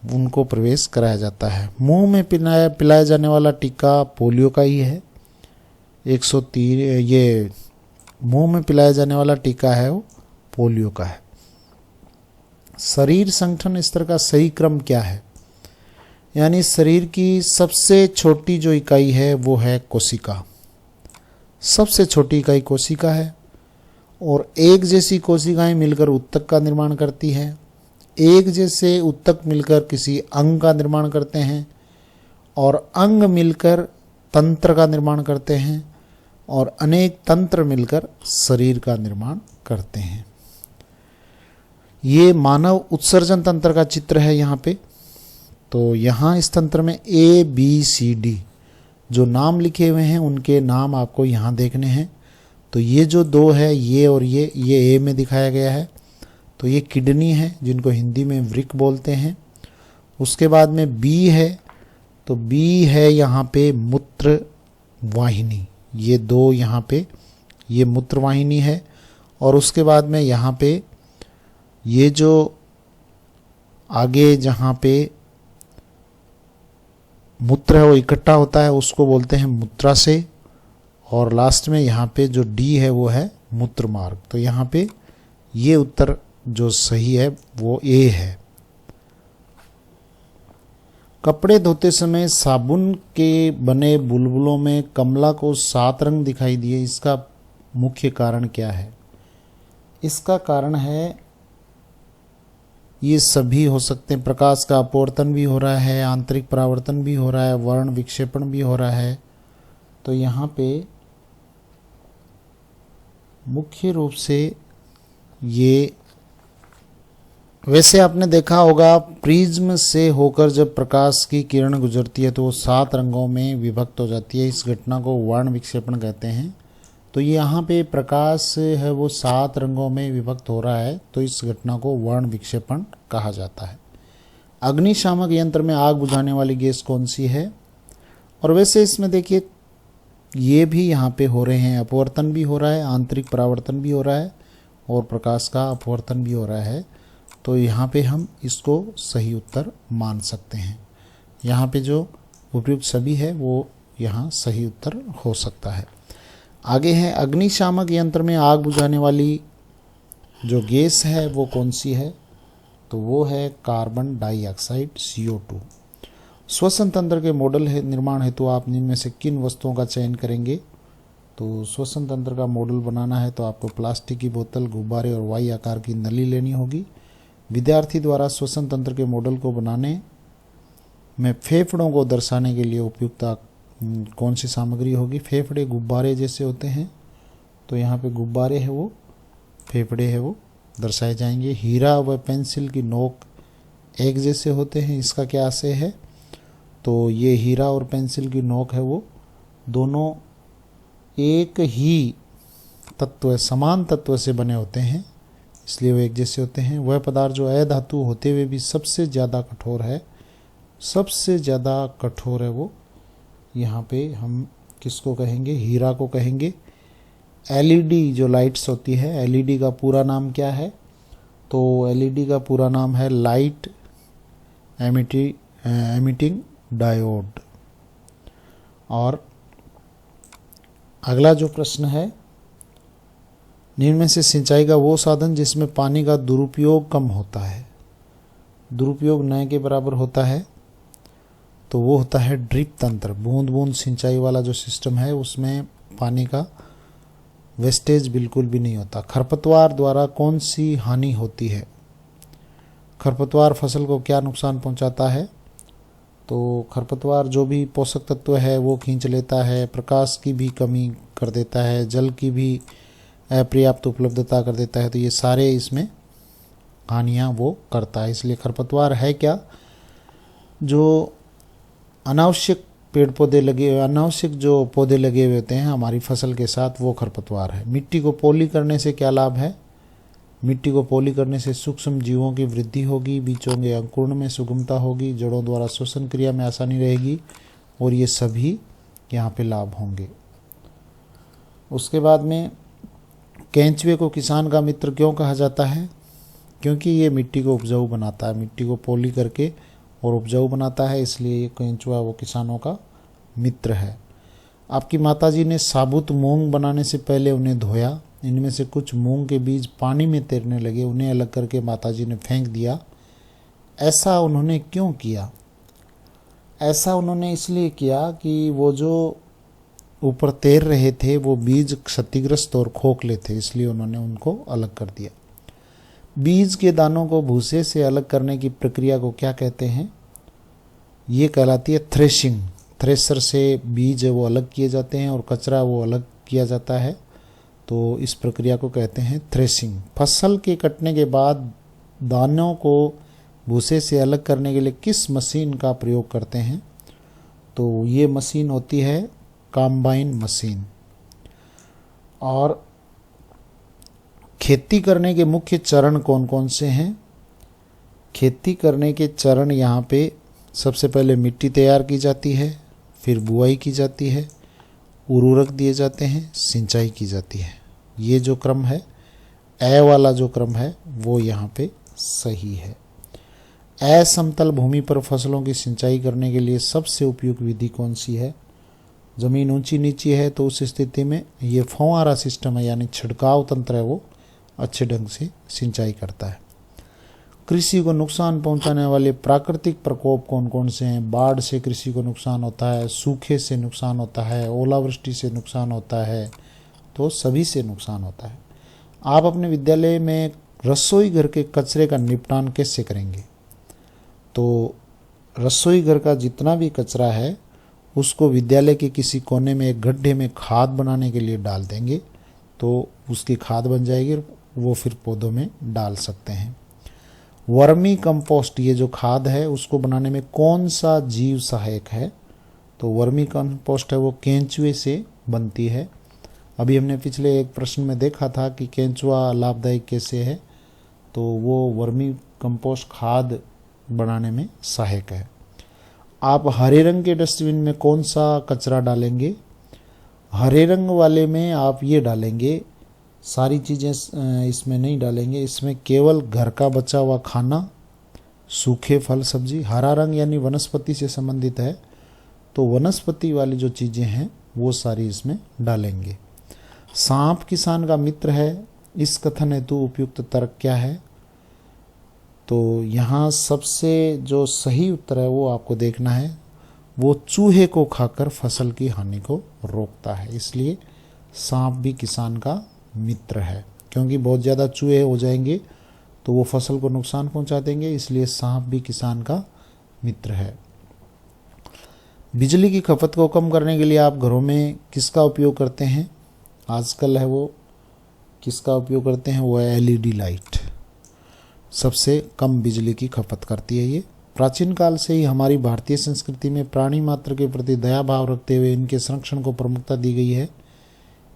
उनको प्रवेश कराया जाता है। मुंह में पिलाया जाने वाला टीका पोलियो का ही है। 103 ये मुंह में पिलाया जाने वाला टीका है वो पोलियो का है। शरीर संगठन स्तर का सही क्रम क्या है? यानी शरीर की सबसे छोटी जो इकाई है वो है कोशिका। सबसे छोटी इकाई कोशिका है, और एक जैसी कोशिकाएं मिलकर उत्तक का निर्माण करती है। एक जैसे उत्तक मिलकर किसी अंग का निर्माण करते हैं, और अंग मिलकर तंत्र का निर्माण करते हैं, और अनेक तंत्र मिलकर शरीर का निर्माण करते हैं। ये मानव उत्सर्जन तंत्र का चित्र है यहाँ पे। तो यहाँ इस तंत्र में ABCD जो नाम लिखे हुए हैं उनके नाम आपको यहाँ देखने हैं। तो ये जो 2 है, ये और ये A में दिखाया गया है। तो ये किडनी है जिनको हिंदी में वृक्क बोलते हैं। उसके बाद में B है, तो B है यहाँ पे मूत्र वाहिनी। ये 2 यहाँ पे ये मूत्र वाहिनी है, और उसके बाद में यहाँ पे ये जो आगे जहाँ पे मूत्र है वो इकट्ठा होता है उसको बोलते हैं मूत्राशय, और लास्ट में यहाँ पे जो डी है वो है मूत्र मार्ग। तो यहाँ पे ये उत्तर जो सही है वो ए है। कपड़े धोते समय साबुन के बने बुलबुलों में कमला को 7 रंग दिखाई दिए, इसका मुख्य कारण क्या है? इसका कारण है, ये सभी हो सकते हैं। प्रकाश का अपवर्तन भी हो रहा है, आंतरिक परावर्तन भी हो रहा है, वर्ण विक्षेपण भी हो रहा है। तो यहाँ पे मुख्य रूप से ये, वैसे आपने देखा होगा प्रिज्म से होकर जब प्रकाश की किरण गुजरती है तो वो 7 रंगों में विभक्त हो जाती है। इस घटना को वर्ण विक्षेपण कहते हैं। तो यहाँ पे प्रकाश है वो 7 रंगों में विभक्त हो रहा है, तो इस घटना को वर्ण विक्षेपण कहा जाता है। अग्निशामक यंत्र में आग बुझाने वाली गैस कौन सी है? और वैसे इसमें देखिए ये भी यहाँ पे हो रहे हैं, अपवर्तन भी हो रहा है, आंतरिक परावर्तन भी हो रहा है और प्रकाश का अपवर्तन भी हो रहा है। तो यहाँ पे हम इसको सही उत्तर मान सकते हैं। यहाँ पे जो उपयुक्त सभी है वो यहाँ सही उत्तर हो सकता है। आगे है, अग्निशामक यंत्र में आग बुझाने वाली जो गैस है वो कौन सी है? तो वो है कार्बन डाइऑक्साइड, CO2। श्वसन तंत्र के मॉडल है निर्माण हेतु आप इनमें से किन वस्तुओं का चयन करेंगे? तो श्वसन तंत्र का मॉडल बनाना है तो आपको प्लास्टिक की बोतल, गुब्बारे और वाई आकार की नली लेनी होगी। विद्यार्थी द्वारा श्वसन तंत्र के मॉडल को बनाने में फेफड़ों को दर्शाने के लिए उपयुक्त कौन सी सामग्री होगी? फेफड़े गुब्बारे जैसे होते हैं, तो यहाँ पे गुब्बारे है वो, फेफड़े है वो दर्शाए जाएंगे। हीरा व पेंसिल की नोक एक जैसे होते हैं, इसका क्या आशय है? तो ये हीरा और पेंसिल की नोक है वो दोनों एक ही तत्व, समान तत्व से बने होते हैं, इसलिए वो एक जैसे होते हैं। वह पदार्थ जो अधातु होते हुए भी सबसे ज़्यादा कठोर है, सबसे ज़्यादा कठोर है वो, यहाँ पे हम किसको कहेंगे? हीरा को कहेंगे। LED जो लाइट्स होती है, LED का पूरा नाम क्या है? तो LED का पूरा नाम है लाइट एमिटिंग डायोड। और अगला जो प्रश्न है, निम्न में से सिंचाई का वो साधन जिसमें पानी का दुरुपयोग कम होता है, दुरुपयोग न के बराबर होता है, तो वो होता है ड्रिप तंत्र। बूंद बूंद सिंचाई वाला जो सिस्टम है उसमें पानी का वेस्टेज बिल्कुल भी नहीं होता। खरपतवार द्वारा कौन सी हानि होती है? खरपतवार फसल को क्या नुकसान पहुंचाता है? तो खरपतवार जो भी पोषक तत्व है वो खींच लेता है, प्रकाश की भी कमी कर देता है, जल की भी अपर्याप्त उपलब्धता कर देता है। तो ये सारे इसमें हानियाँ वो करता है। इसलिए खरपतवार है क्या? जो अनावश्यक पेड़ पौधे लगे, अनावश्यक जो पौधे लगे हुए होते हैं हमारी फसल के साथ, वो खरपतवार है। मिट्टी को पॉली करने से क्या लाभ है? मिट्टी को पॉली करने से सूक्ष्म जीवों की वृद्धि होगी, बीजों के अंकुरण में सुगमता होगी, जड़ों द्वारा श्वसन क्रिया में आसानी रहेगी, और ये सभी यहाँ पे लाभ होंगे। उसके बाद में केंचुए को किसान का मित्र क्यों कहा जाता है? क्योंकि ये मिट्टी को उपजाऊ बनाता है, मिट्टी को पॉली करके और उपजाऊ बनाता है, इसलिए ये केंचुआ वो किसानों का मित्र है। आपकी माताजी ने साबुत मूंग बनाने से पहले उन्हें धोया, इनमें से कुछ मूंग के बीज पानी में तैरने लगे, उन्हें अलग करके माताजी ने फेंक दिया। ऐसा उन्होंने क्यों किया? ऐसा उन्होंने इसलिए किया कि वो जो ऊपर तैर रहे थे वो बीज क्षतिग्रस्त और खोखले थे, इसलिए उन्होंने उनको अलग कर दिया। बीज के दानों को भूसे से अलग करने की प्रक्रिया को क्या कहते हैं? ये कहलाती है थ्रेशिंग। थ्रेशर से बीज वो अलग किए जाते हैं और कचरा वो अलग किया जाता है, तो इस प्रक्रिया को कहते हैं थ्रेशिंग। फसल के कटने के बाद दानों को भूसे से अलग करने के लिए किस मशीन का प्रयोग करते हैं? तो ये मशीन होती है कॉम्बाइन मशीन। और खेती करने के मुख्य चरण कौन कौन से हैं? खेती करने के चरण यहाँ पे सबसे पहले मिट्टी तैयार की जाती है, फिर बुआई की जाती है, उर्वरक दिए जाते हैं, सिंचाई की जाती है। ये जो क्रम है ए वाला जो क्रम है वो यहाँ पे सही है। असमतल भूमि पर फसलों की सिंचाई करने के लिए सबसे उपयुक्त विधि कौन सी है? ज़मीन ऊंची नीची है तो उस स्थिति में ये फव्वारा सिस्टम है, यानी छिड़काव तंत्र है, वो अच्छे ढंग से सिंचाई करता है। कृषि को नुकसान पहुंचाने वाले प्राकृतिक प्रकोप कौन कौन से हैं? बाढ़ से कृषि को नुकसान होता है, सूखे से नुकसान होता है, ओलावृष्टि से नुकसान होता है, तो सभी से नुकसान होता है। आप अपने विद्यालय में रसोई घर के कचरे का निपटान कैसे करेंगे? तो रसोई घर का जितना भी कचरा है उसको विद्यालय के किसी कोने में एक गड्ढे में खाद बनाने के लिए डाल देंगे, तो उसकी खाद बन जाएगी, वो फिर पौधों में डाल सकते हैं। वर्मी कंपोस्ट, ये जो खाद है उसको बनाने में कौन सा जीव सहायक है? तो वर्मी कंपोस्ट है वो केंचुए से बनती है। अभी हमने पिछले एक प्रश्न में देखा था कि केंचुआ लाभदायक कैसे है, तो वो वर्मी कंपोस्ट खाद बनाने में सहायक है। आप हरे रंग के डस्टबिन में कौन सा कचरा डालेंगे? हरे रंग वाले में आप ये डालेंगे, सारी चीज़ें इसमें नहीं डालेंगे, इसमें केवल घर का बचा हुआ खाना, सूखे फल सब्जी। हरा रंग यानी वनस्पति से संबंधित है, तो वनस्पति वाली जो चीज़ें हैं वो सारी इसमें डालेंगे। सांप किसान का मित्र है, इस कथन हेतु उपयुक्त तर्क क्या है? तो यहाँ सबसे जो सही उत्तर है वो आपको देखना है, वो चूहे को खाकर फसल की हानि को रोकता है, इसलिए सांप भी किसान का मित्र है। क्योंकि बहुत ज़्यादा चूहे हो जाएंगे तो वो फसल को नुकसान पहुंचा देंगे, इसलिए सांप भी किसान का मित्र है। बिजली की खपत को कम करने के लिए आप घरों में किसका उपयोग करते हैं? आजकल है वो किसका उपयोग करते हैं? वो है एलईडी लाइट, सबसे कम बिजली की खपत करती है ये। प्राचीन काल से ही हमारी भारतीय संस्कृति में प्राणी मात्र के प्रति दया भाव रखते हुए इनके संरक्षण को प्रमुखता दी गई है।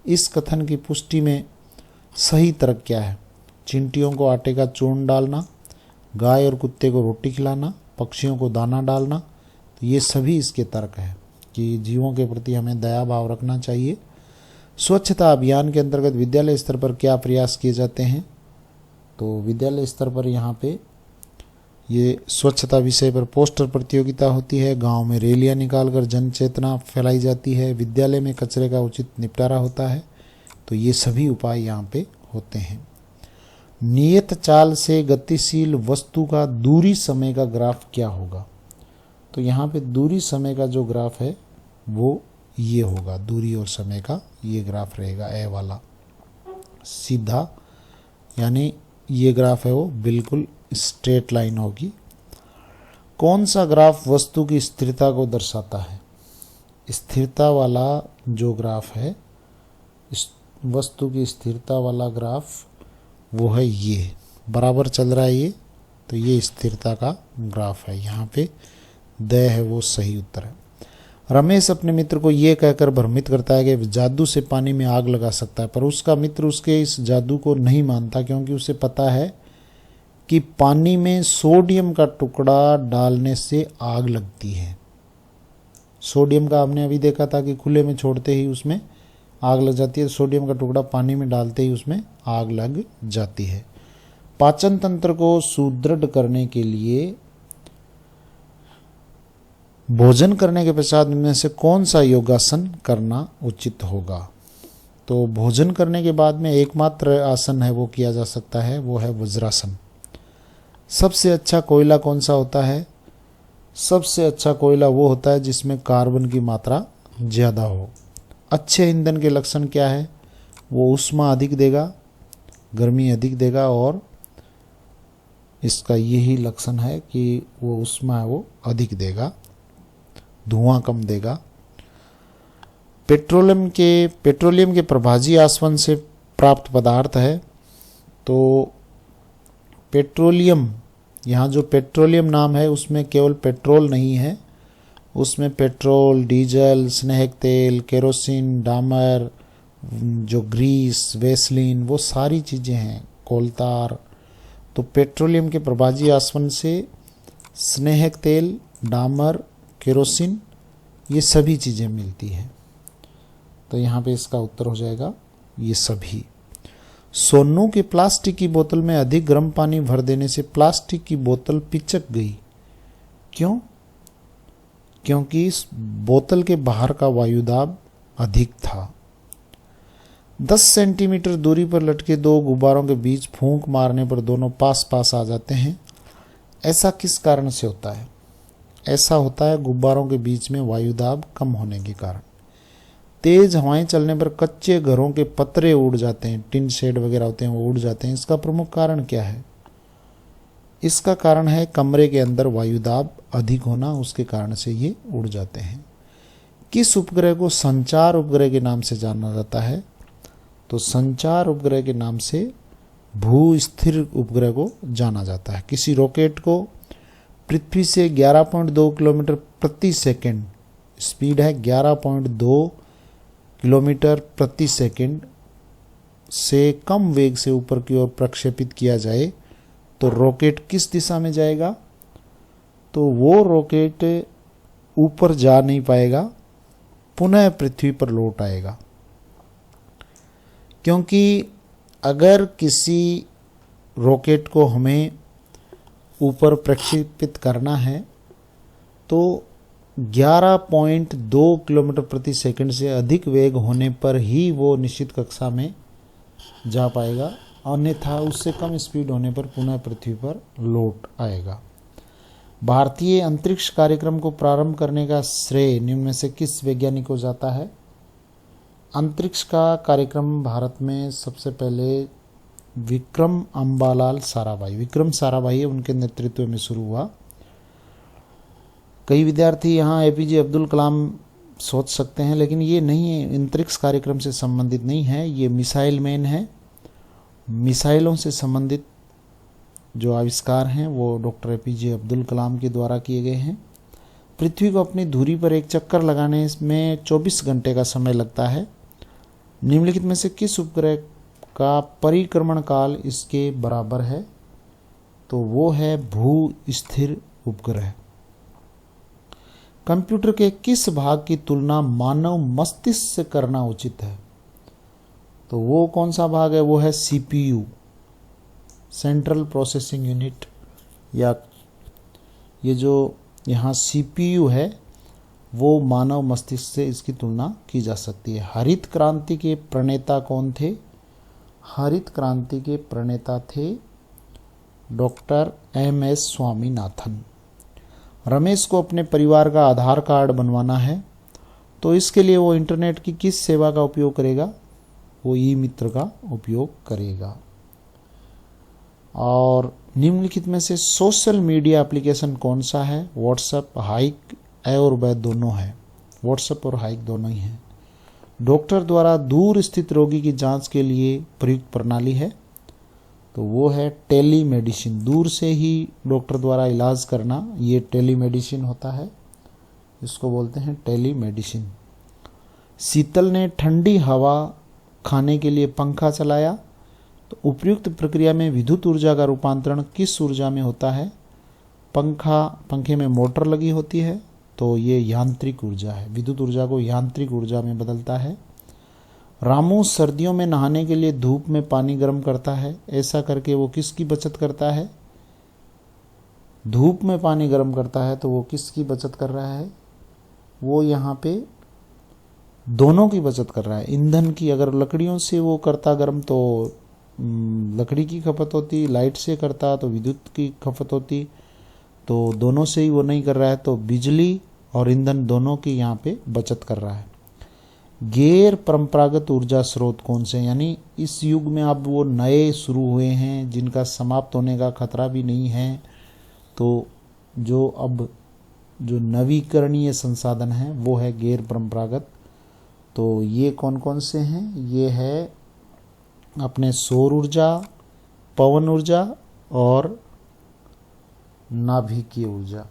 इस कथन की पुष्टि में सही तर्क क्या है? चींटियों को आटे का चूर्ण डालना, गाय और कुत्ते को रोटी खिलाना, पक्षियों को दाना डालना, तो ये सभी इसके तर्क हैं कि जीवों के प्रति हमें दया भाव रखना चाहिए। स्वच्छता अभियान के अंतर्गत विद्यालय स्तर पर क्या प्रयास किए जाते हैं? तो विद्यालय स्तर पर यहाँ पे ये स्वच्छता विषय पर पोस्टर प्रतियोगिता होती है, गांव में रैलियां निकालकर जन चेतना फैलाई जाती है, विद्यालय में कचरे का उचित निपटारा होता है, तो ये सभी उपाय यहाँ पे होते हैं। नियत चाल से गतिशील वस्तु का दूरी समय का ग्राफ क्या होगा? तो यहाँ पे दूरी समय का जो ग्राफ है वो ये होगा, दूरी और समय का ये ग्राफ रहेगा, ए वाला सीधा, यानी ये ग्राफ है वो बिल्कुल स्ट्रेट लाइन होगी। कौन सा ग्राफ वस्तु की स्थिरता को दर्शाता है? स्थिरता वाला जो ग्राफ है, इस वस्तु की स्थिरता वाला ग्राफ वो है ये, बराबर चल रहा है ये, तो ये स्थिरता का ग्राफ है। यहाँ पे द है वो सही उत्तर है। रमेश अपने मित्र को ये कहकर भ्रमित करता है कि जादू से पानी में आग लगा सकता है, पर उसका मित्र उसके इस जादू को नहीं मानता, क्योंकि उसे पता है कि पानी में सोडियम का टुकड़ा डालने से आग लगती है। सोडियम का हमने अभी देखा था कि खुले में छोड़ते ही उसमें आग लग जाती है, सोडियम का टुकड़ा पानी में डालते ही उसमें आग लग जाती है। पाचन तंत्र को सुदृढ़ करने के लिए भोजन करने के पश्चात इनमें से कौन सा योगासन करना उचित होगा? तो भोजन करने के बाद में एकमात्र आसन है वो किया जा सकता है, वो है वज्रासन। सबसे अच्छा कोयला कौन सा होता है? सबसे अच्छा कोयला वो होता है जिसमें कार्बन की मात्रा ज़्यादा हो। अच्छे ईंधन के लक्षण क्या है? वो ऊष्मा अधिक देगा, गर्मी अधिक देगा, और इसका यही लक्षण है कि वो ऊष्मा है वो अधिक देगा, धुआं कम देगा। पेट्रोलियम के प्रभाजी आसवन से प्राप्त पदार्थ है, तो पेट्रोलियम, यहाँ जो पेट्रोलियम नाम है उसमें केवल पेट्रोल नहीं है, उसमें पेट्रोल, डीजल, स्नेहक तेल, केरोसिन, डामर, जो ग्रीस, वेसलिन, वो सारी चीज़ें हैं, कोलतार। तो पेट्रोलियम के प्रभाजी आसवन से स्नेहक तेल, डामर, केरोसिन, ये सभी चीज़ें मिलती हैं, तो यहाँ पे इसका उत्तर हो जाएगा ये सभी। सोनू के प्लास्टिक की बोतल में अधिक गर्म पानी भर देने से प्लास्टिक की बोतल पिचक गई। क्यों? क्योंकि इस बोतल के बाहर का वायुदाब अधिक था। 10 सेंटीमीटर दूरी पर लटके दो गुब्बारों के बीच फूंक मारने पर दोनों पास पास आ जाते हैं। ऐसा किस कारण से होता है? ऐसा होता है गुब्बारों के बीच में वायुदाब कम होने के कारण। तेज हवाएं चलने पर कच्चे घरों के पतरे उड़ जाते हैं, टिन शेड वगैरह होते हैं वो उड़ जाते हैं। इसका प्रमुख कारण क्या है? इसका कारण है कमरे के अंदर वायुदाब अधिक होना, उसके कारण से ये उड़ जाते हैं। किस उपग्रह को संचार उपग्रह के नाम से जाना जाता है? तो संचार उपग्रह के नाम से भू स्थिर उपग्रह को जाना जाता है। किसी रॉकेट को पृथ्वी से 11.2 किलोमीटर प्रति सेकंड, स्पीड है 11.2 किलोमीटर प्रति सेकंड से कम वेग से ऊपर की ओर प्रक्षेपित किया जाए तो रॉकेट किस दिशा में जाएगा? तो वो रॉकेट ऊपर जा नहीं पाएगा, पुनः पृथ्वी पर लौट आएगा। क्योंकि अगर किसी रॉकेट को हमें ऊपर प्रक्षेपित करना है तो 11.2 किलोमीटर प्रति सेकंड से अधिक वेग होने पर ही वो निश्चित कक्षा में जा पाएगा, अन्यथा उससे कम स्पीड होने पर पुनः पृथ्वी पर लौट आएगा। भारतीय अंतरिक्ष कार्यक्रम को प्रारंभ करने का श्रेय निम्न में से किस वैज्ञानिक को जाता है? अंतरिक्ष का कार्यक्रम भारत में सबसे पहले विक्रम अंबालाल साराभाई, विक्रम साराभाई उनके नेतृत्व में शुरू हुआ। कई विद्यार्थी यहाँ एपीजे अब्दुल कलाम सोच सकते हैं, लेकिन ये नहीं है, अंतरिक्ष कार्यक्रम से संबंधित नहीं है, ये मिसाइल मैन है। मिसाइलों से संबंधित जो आविष्कार हैं वो डॉक्टर एपीजे अब्दुल कलाम के द्वारा किए गए हैं। पृथ्वी को अपनी धुरी पर एक चक्कर लगाने में 24 घंटे का समय लगता है। निम्नलिखित में से किस उपग्रह का परिक्रमण काल इसके बराबर है? तो वो है भू स्थिर उपग्रह। कंप्यूटर के किस भाग की तुलना मानव मस्तिष्क से करना उचित है? तो वो कौन सा भाग है? वो है सीपीयू, सेंट्रल प्रोसेसिंग यूनिट, या ये जो यहाँ सीपीयू है वो मानव मस्तिष्क से इसकी तुलना की जा सकती है। हरित क्रांति के प्रणेता कौन थे? हरित क्रांति के प्रणेता थे डॉक्टर एम.एस. स्वामीनाथन। रमेश को अपने परिवार का आधार कार्ड बनवाना है तो इसके लिए वो इंटरनेट की किस सेवा का उपयोग करेगा? वो ई मित्र का उपयोग करेगा। और निम्नलिखित में से सोशल मीडिया एप्लीकेशन कौन सा है? व्हाट्सएप, हाइक और वह दोनों है। व्हाट्सएप और हाइक दोनों ही हैं। डॉक्टर द्वारा दूर स्थित रोगी की जांच के लिए प्रयुक्त प्रणाली है तो वो है टेलीमेडिसिन। दूर से ही डॉक्टर द्वारा इलाज करना, ये टेलीमेडिसिन होता है, इसको बोलते हैं टेलीमेडिसिन। शीतल ने ठंडी हवा खाने के लिए पंखा चलाया तो उपयुक्त प्रक्रिया में विद्युत ऊर्जा का रूपांतरण किस ऊर्जा में होता है? पंखे में मोटर लगी होती है तो ये यांत्रिक ऊर्जा है, विद्युत ऊर्जा को यांत्रिक ऊर्जा में बदलता है। रामू सर्दियों में नहाने के लिए धूप में पानी गर्म करता है, ऐसा करके वो किसकी बचत करता है? धूप में पानी गर्म करता है तो वो किसकी बचत कर रहा है? वो यहाँ पे दोनों की बचत कर रहा है। ईंधन की, अगर लकड़ियों से वो करता गर्म तो लकड़ी की खपत होती, लाइट से करता तो विद्युत की खपत होती, तो दोनों से ही वो नहीं कर रहा है तो बिजली और ईंधन दोनों की यहाँ पे बचत कर रहा है। गैर परंपरागत ऊर्जा स्रोत कौन से हैं? यानी इस युग में अब वो नए शुरू हुए हैं जिनका समाप्त होने का खतरा भी नहीं है, तो जो नवीकरणीय संसाधन हैं वो है गैर परंपरागत। तो ये कौन कौन से हैं? ये है अपने सौर ऊर्जा, पवन ऊर्जा और नाभिकीय ऊर्जा।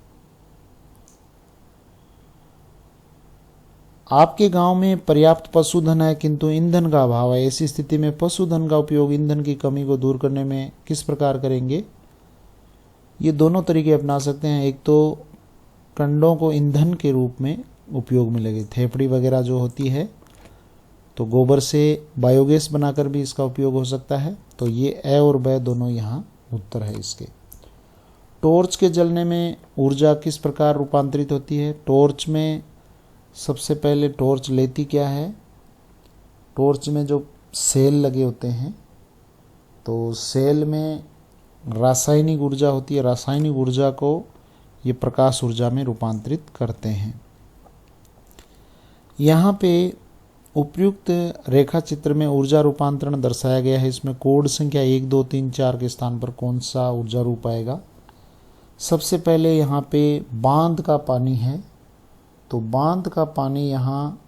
आपके गांव में पर्याप्त पशुधन है किंतु ईंधन का अभाव है, ऐसी स्थिति में पशुधन का उपयोग ईंधन की कमी को दूर करने में किस प्रकार करेंगे? ये दोनों तरीके अपना सकते हैं। एक तो कंडों को ईंधन के रूप में उपयोग में लगे, थेपड़ी वगैरह जो होती है तो गोबर से बायोगैस बनाकर भी इसका उपयोग हो सकता है। तो ये ए और ब दोनों यहाँ उत्तर है इसके। टॉर्च के जलने में ऊर्जा किस प्रकार रूपांतरित होती है? टॉर्च में सबसे पहले टॉर्च लेती क्या है? टॉर्च में जो सेल लगे होते हैं, तो सेल में रासायनिक ऊर्जा होती है। रासायनिक ऊर्जा को ये प्रकाश ऊर्जा में रूपांतरित करते हैं। यहाँ पे उपयुक्त रेखा चित्र में ऊर्जा रूपांतरण दर्शाया गया है। इसमें कोड संख्या 1, 2, 3, 4 के स्थान पर कौन सा ऊर्जा रूप आएगा? सबसे पहले यहाँ पे बांध का पानी है, तो बांध का पानी यहाँ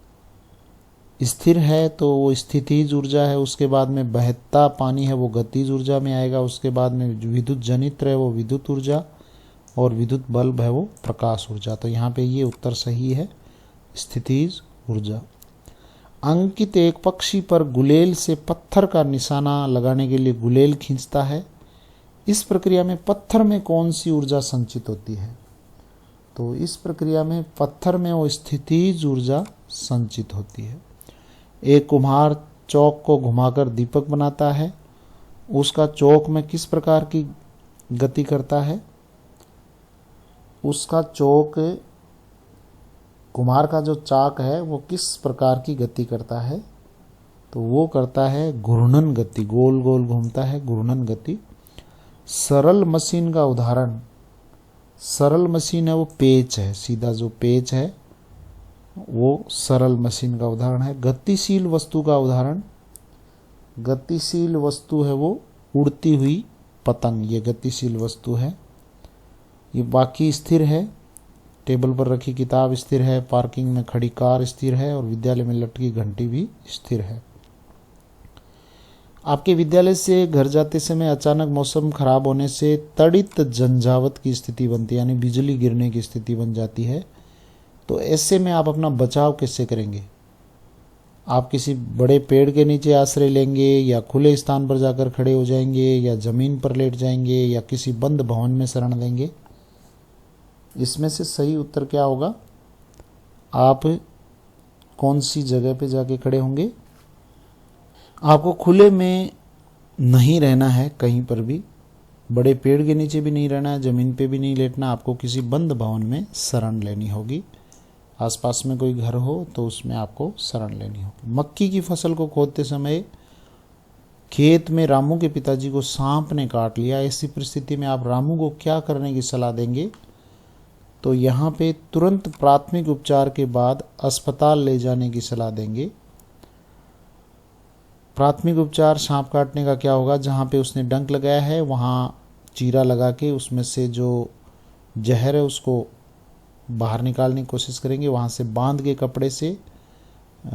स्थिर है तो वो स्थितिज ऊर्जा है। उसके बाद में बहता पानी है वो गतिज ऊर्जा में आएगा। उसके बाद में विद्युत जनित्र है वो विद्युत ऊर्जा, और विद्युत बल्ब है वो प्रकाश ऊर्जा। तो यहाँ पे ये उत्तर सही है, स्थितिज ऊर्जा। अंकित एक पक्षी पर गुलेल से पत्थर का निशाना लगाने के लिए गुलेल खींचता है। इस प्रक्रिया में पत्थर में कौन सी ऊर्जा संचित होती है? तो इस प्रक्रिया में पत्थर में वो स्थितिज ऊर्जा संचित होती है। एक कुम्हार चौक को घुमाकर दीपक बनाता है, उसका चौक में किस प्रकार की गति करता है? उसका चौक, कुम्हार का जो चाक है वो किस प्रकार की गति करता है? तो वो करता है घूर्णन गति, गोल गोल घूमता है, घूर्णन गति। सरल मशीन का उदाहरण, सरल मशीन है वो पेच है, सीधा जो पेच है वो सरल मशीन का उदाहरण है। गतिशील वस्तु का उदाहरण, गतिशील वस्तु है वो उड़ती हुई पतंग, ये गतिशील वस्तु है। ये बाकी स्थिर है, टेबल पर रखी किताब स्थिर है, पार्किंग में खड़ी कार स्थिर है, और विद्यालय में लटकी घंटी भी स्थिर है। आपके विद्यालय से घर जाते समय अचानक मौसम खराब होने से तड़ित झंझावत की स्थिति बनती है, यानी बिजली गिरने की स्थिति बन जाती है। तो ऐसे में आप अपना बचाव कैसे करेंगे? आप किसी बड़े पेड़ के नीचे आश्रय लेंगे, या खुले स्थान पर जाकर खड़े हो जाएंगे, या जमीन पर लेट जाएंगे, या किसी बंद भवन में शरण लेंगे? इसमें से सही उत्तर क्या होगा? आप कौन सी जगह पे जाके खड़े होंगे? आपको खुले में नहीं रहना है, कहीं पर भी, बड़े पेड़ के नीचे भी नहीं रहना है, जमीन पे भी नहीं लेटना। आपको किसी बंद भवन में शरण लेनी होगी। आसपास में कोई घर हो तो उसमें आपको शरण लेनी होगी। मक्की की फसल को खोदते समय खेत में रामू के पिताजी को सांप ने काट लिया। ऐसी परिस्थिति में आप रामू को क्या करने की सलाह देंगे? तो यहाँ पे तुरंत प्राथमिक उपचार के बाद अस्पताल ले जाने की सलाह देंगे। प्राथमिक उपचार सांप काटने का क्या होगा? जहाँ पे उसने डंक लगाया है वहाँ चीरा लगा के उसमें से जो जहर है उसको बाहर निकालने की कोशिश करेंगे, वहाँ से बांध के कपड़े से,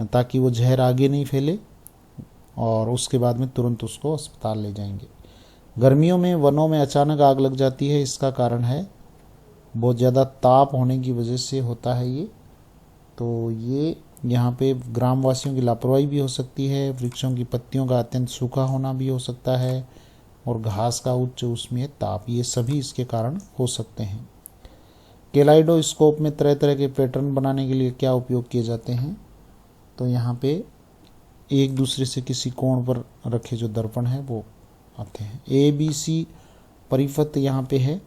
ताकि वो जहर आगे नहीं फैले, और उसके बाद में तुरंत उसको अस्पताल ले जाएंगे। गर्मियों में वनों में अचानक आग लग जाती है, इसका कारण है बहुत ज़्यादा ताप होने की वजह से होता है ये। तो ये यहाँ पे ग्रामवासियों की लापरवाही भी हो सकती है, वृक्षों की पत्तियों का अत्यंत सूखा होना भी हो सकता है, और घास का उच्च उसमें ताप, ये सभी इसके कारण हो सकते हैं। केलाइडोस्कोप में तरह तरह के पैटर्न बनाने के लिए क्या उपयोग किए जाते हैं? तो यहाँ पे एक दूसरे से किसी कोण पर रखे जो दर्पण है वो आते हैं। ABC परिपथ यहाँ पे है,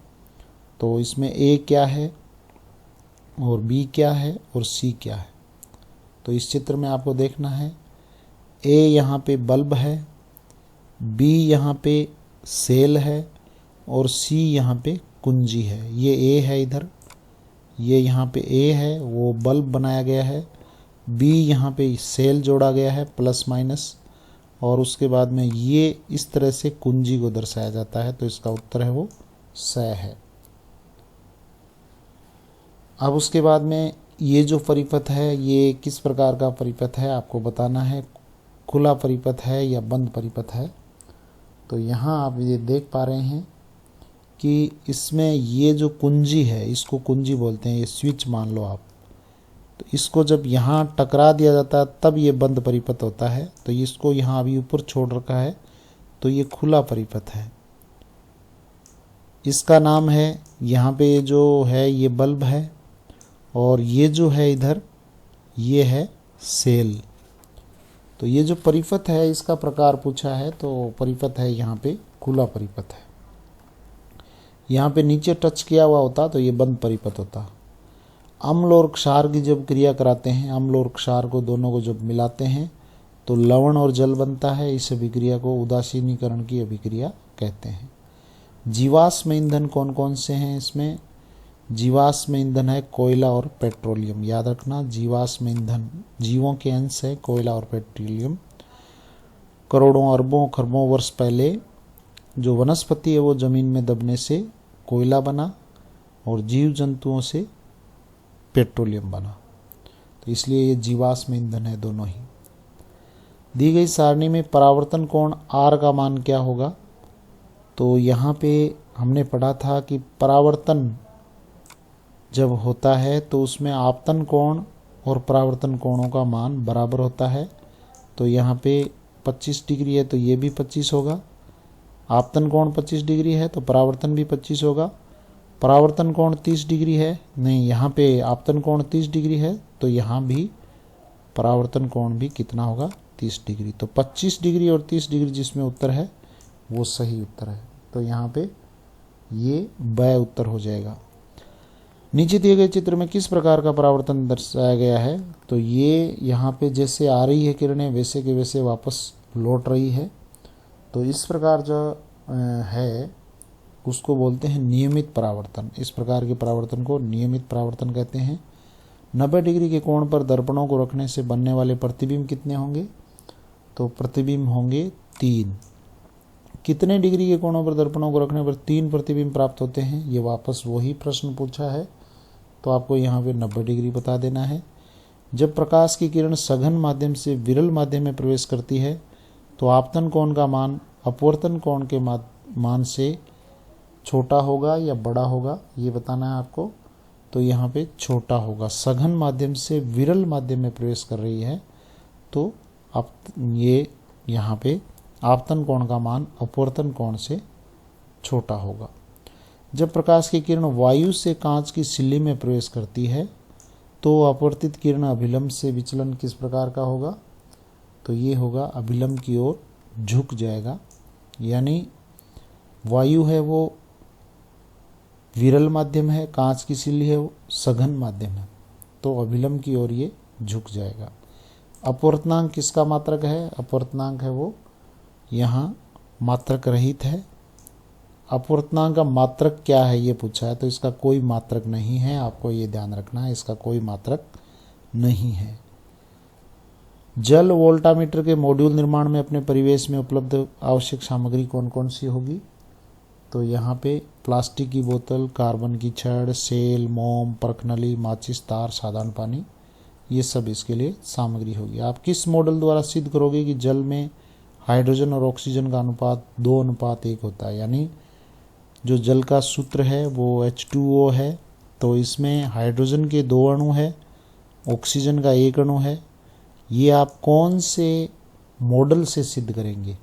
तो इसमें A क्या है और B क्या है और C क्या है? तो इस चित्र में आपको देखना है, A यहाँ पे बल्ब है, B यहाँ पे सेल है, और C यहाँ पे कुंजी है। ये A है इधर, ये यहाँ पे A है, वो बल्ब बनाया गया है। B यहाँ पे सेल जोड़ा गया है प्लस माइनस, और उसके बाद में ये इस तरह से कुंजी को दर्शाया जाता है। तो इसका उत्तर है वो स है। अब उसके बाद में ये जो परिपथ है ये किस प्रकार का परिपथ है आपको बताना है, खुला परिपथ है या बंद परिपथ है। तो यहाँ आप ये देख पा रहे हैं कि इसमें ये जो कुंजी है इसको कुंजी बोलते हैं, ये स्विच मान लो आप। तो इसको जब यहाँ टकरा दिया जाता है तब ये बंद परिपथ होता है। तो इसको यहाँ अभी ऊपर छोड़ रखा है, तो ये खुला परिपथ है। इसका नाम है, यहाँ पे जो है ये बल्ब है, और ये जो है इधर ये है सेल। तो ये जो परिपथ है इसका प्रकार पूछा है, तो परिपथ है यहाँ पे खुला परिपथ है। यहाँ पे नीचे टच किया हुआ होता तो ये बंद परिपथ होता। अम्ल और क्षार की जब क्रिया कराते हैं, अम्ल और क्षार को दोनों को जब मिलाते हैं तो लवण और जल बनता है। इस अभिक्रिया को उदासीनीकरण की अभिक्रिया कहते हैं। जीवाश्म ईंधन कौन कौन से हैं इसमें? जीवाश्म ईंधन है कोयला और पेट्रोलियम। याद रखना, जीवाश्म ईंधन जीवों के अंश है कोयला और पेट्रोलियम। करोड़ों अरबों खरबों वर्ष पहले जो वनस्पति है वो जमीन में दबने से कोयला बना और जीव जंतुओं से पेट्रोलियम बना, तो इसलिए ये जीवाश्म ईंधन है दोनों ही। दी गई सारणी में परावर्तन कोण R का मान क्या होगा? तो यहाँ पे हमने पढ़ा था कि परावर्तन जब होता है तो उसमें आपतन कोण और परावर्तन कोणों का मान बराबर होता है। तो यहाँ पे 25 डिग्री है तो ये भी 25 होगा। आपतन कोण 25 डिग्री है तो परावर्तन भी 25 होगा। परावर्तन कोण 30 डिग्री है, नहीं, यहाँ पे आपतन कोण 30 डिग्री है तो यहाँ भी परावर्तन कोण भी कितना होगा? 30 डिग्री। तो 25 डिग्री और 30 डिग्री जिसमें उत्तर है वो सही उत्तर है। तो यहाँ पे ये ब उत्तर हो जाएगा। नीचे दिए गए चित्र में किस प्रकार का परावर्तन दर्शाया गया है? तो ये यहाँ पे जैसे आ रही है किरणें वैसे के वैसे वापस लौट रही है। तो इस प्रकार जो है उसको बोलते हैं नियमित परावर्तन। इस प्रकार के परावर्तन को नियमित परावर्तन कहते हैं। 90 डिग्री के कोण पर दर्पणों को रखने से बनने वाले प्रतिबिंब कितने होंगे? तो प्रतिबिंब होंगे 3। कितने डिग्री के कोणों पर दर्पणों को रखने पर 3 प्रतिबिंब प्राप्त होते हैं? ये वापस वही प्रश्न पूछा है, तो आपको यहाँ पे 90 डिग्री बता देना है। जब प्रकाश की किरण सघन माध्यम से विरल माध्यम में प्रवेश करती है तो आपतन कोण का मान अपवर्तन कोण के मान से छोटा होगा या बड़ा होगा, ये बताना है आपको। तो यहाँ पे छोटा होगा। सघन माध्यम से विरल माध्यम में प्रवेश कर रही है तो आप ये यहाँ पे आपतन कोण का मान अपवर्तन कोण से छोटा होगा। जब प्रकाश की किरण वायु से कांच की सिल्ली में प्रवेश करती है तो अपवर्तित किरण अभिलंब से विचलन किस प्रकार का होगा? तो ये होगा अभिलंब की ओर झुक जाएगा। यानी वायु है वो विरल माध्यम है, कांच की सिल्ली है वो सघन माध्यम है, तो अभिलंब की ओर ये झुक जाएगा। अपवर्तनांक किसका मात्रक है? अपवर्तनांक है वो यहाँ मात्रक रहित है। अपवर्तनांक का मात्रक क्या है ये पूछा है, तो इसका कोई मात्रक नहीं है, आपको ये ध्यान रखना है, इसका कोई मात्रक नहीं है। जल वोल्टामीटर के मॉड्यूल निर्माण में अपने परिवेश में उपलब्ध आवश्यक सामग्री कौन कौन सी होगी? तो यहाँ पे प्लास्टिक की बोतल, कार्बन की छड़, सेल, मोम, परखनली, माचिस, तार, साधारण पानी, ये सब इसके लिए सामग्री होगी। आप किस मॉडल द्वारा सिद्ध करोगे कि जल में हाइड्रोजन और ऑक्सीजन का अनुपात 2:1 होता है? यानी जो जल का सूत्र है वो H2O है, तो इसमें हाइड्रोजन के 2 अणु है, ऑक्सीजन का 1 अणु है। ये आप कौन से मॉडल से सिद्ध करेंगे?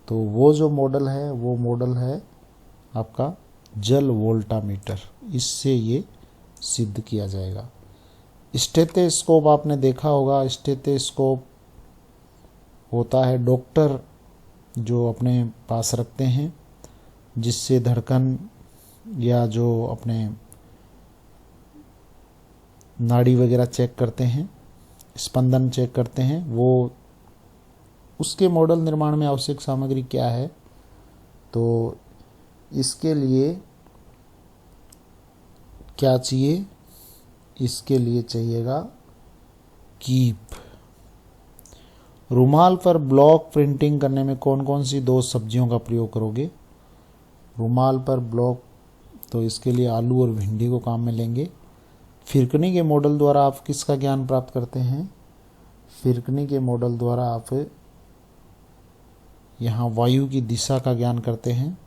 तो वो जो मॉडल है वो मॉडल है आपका जल वोल्टामीटर, इससे ये सिद्ध किया जाएगा। स्टेथोस्कोप आपने देखा होगा। स्टेथोस्कोप होता है डॉक्टर जो अपने पास रखते हैं, जिससे धड़कन या जो अपने नाड़ी वगैरह चेक करते हैं, स्पंदन चेक करते हैं, वो उसके मॉडल निर्माण में आवश्यक सामग्री क्या है? तो इसके लिए क्या चाहिए? इसके लिए चाहिएगा कीप। रुमाल पर ब्लॉक प्रिंटिंग करने में कौन कौन सी 2 सब्जियों का प्रयोग करोगे? रुमाल पर ब्लॉक, तो इसके लिए आलू और भिंडी को काम में लेंगे। फिरकनी के मॉडल द्वारा आप किसका ज्ञान प्राप्त करते हैं? फिरकनी के मॉडल द्वारा आप यहाँ वायु की दिशा का ज्ञान करते हैं।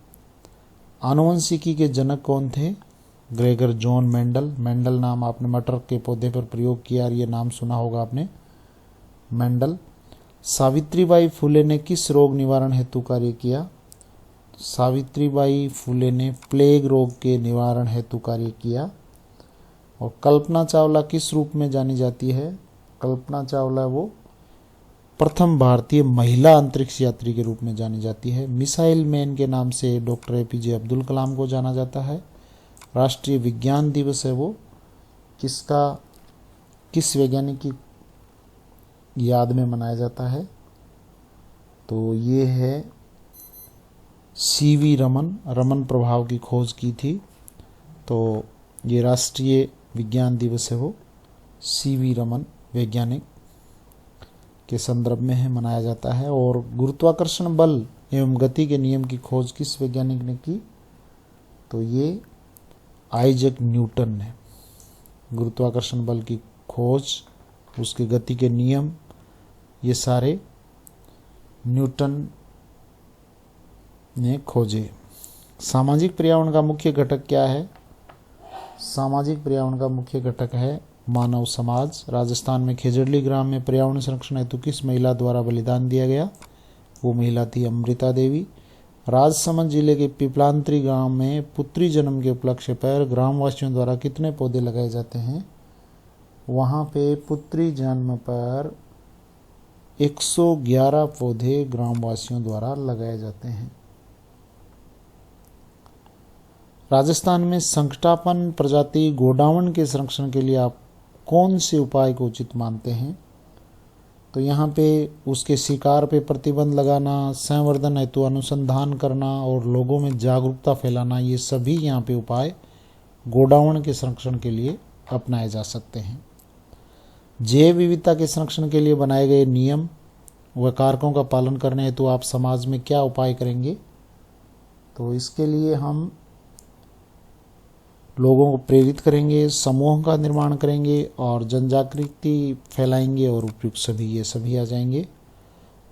आनुवंशिकी के जनक कौन थे? Gregor John Mendel. मेंडल नाम आपने मटर के पौधे पर प्रयोग किया, ये नाम सुना होगा आपने, मेंडल। सावित्रीबाई फुले ने किस रोग निवारण हेतु कार्य किया? सावित्रीबाई फुले ने प्लेग रोग के निवारण हेतु कार्य किया। और कल्पना चावला किस रूप में जानी जाती है? कल्पना चावला वो प्रथम भारतीय महिला अंतरिक्ष यात्री के रूप में जानी जाती है। मिसाइल मैन के नाम से डॉक्टर एपीजे अब्दुल कलाम को जाना जाता है। राष्ट्रीय विज्ञान दिवस है वो किस वैज्ञानिक की याद में मनाया जाता है? तो ये है सीवी रमन प्रभाव की खोज की थी। तो ये राष्ट्रीय विज्ञान दिवस है वो सीवी रमन वैज्ञानिक के संदर्भ में है मनाया जाता है। और गुरुत्वाकर्षण बल एवं गति के नियम की खोज किस वैज्ञानिक ने की? तो ये आइजैक न्यूटन ने गुरुत्वाकर्षण बल की खोज, उसके गति के नियम, ये सारे न्यूटन ने खोजे। सामाजिक पर्यावरण का मुख्य घटक क्या है? सामाजिक पर्यावरण का मुख्य घटक है मानव समाज। राजस्थान में खेजड़ली ग्राम में पर्यावरण संरक्षण हेतु किस महिला द्वारा बलिदान दिया गया? वो महिला थी अमृता देवी। राजसमंद जिले के पिपलांतरी गांव में पुत्री जन्म के उपलक्ष्य पर ग्रामवासियों द्वारा कितने पौधे लगाए जाते हैं? वहां पे पुत्री जन्म पर 111 पौधे ग्रामवासियों द्वारा लगाए जाते हैं। राजस्थान में संकटापन प्रजाति गोडावण के संरक्षण के लिए आप कौन से उपाय को उचित मानते हैं? तो यहाँ पे उसके शिकार पे प्रतिबंध लगाना, संवर्धन हेतु अनुसंधान करना और लोगों में जागरूकता फैलाना, ये सभी यहाँ पे उपाय गोडावण के संरक्षण के लिए अपनाए जा सकते हैं। जैव विविधता के संरक्षण के लिए बनाए गए नियम व कारकों का पालन करने हेतु आप समाज में क्या उपाय करेंगे? तो इसके लिए हम लोगों को प्रेरित करेंगे, समूहों का निर्माण करेंगे और जन जागृति फैलाएंगे और उपयुक्त सभी ये सभी आ जाएंगे।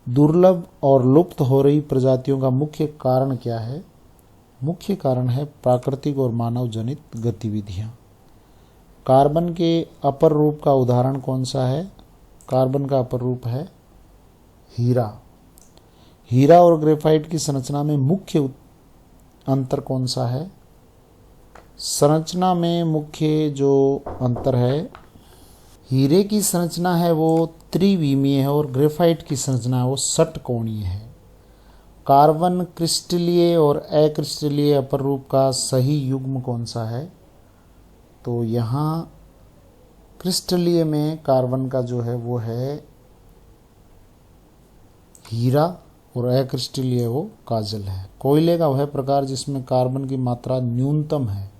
दुर्लभ और लुप्त हो रही प्रजातियों का मुख्य कारण क्या है? मुख्य कारण है प्राकृतिक और मानव जनित गतिविधियां। कार्बन के अपर रूप का उदाहरण कौन सा है? कार्बन का अपर रूप है हीरा। हीरा और ग्रेफाइट की संरचना में मुख्य अंतर कौन सा है? संरचना में मुख्य जो अंतर है, हीरे की संरचना है वो त्रिविमीय है और ग्रेफाइट की संरचना है वो षटकोणीय है। कार्बन क्रिस्टलीय और अक्रिस्टलीय अपर रूप का सही युग्म कौन सा है? तो यहाँ क्रिस्टलीय में कार्बन का जो है वो है हीरा और अक्रिस्टलीय वो काजल है। कोयले का वह प्रकार जिसमें कार्बन की मात्रा न्यूनतम है,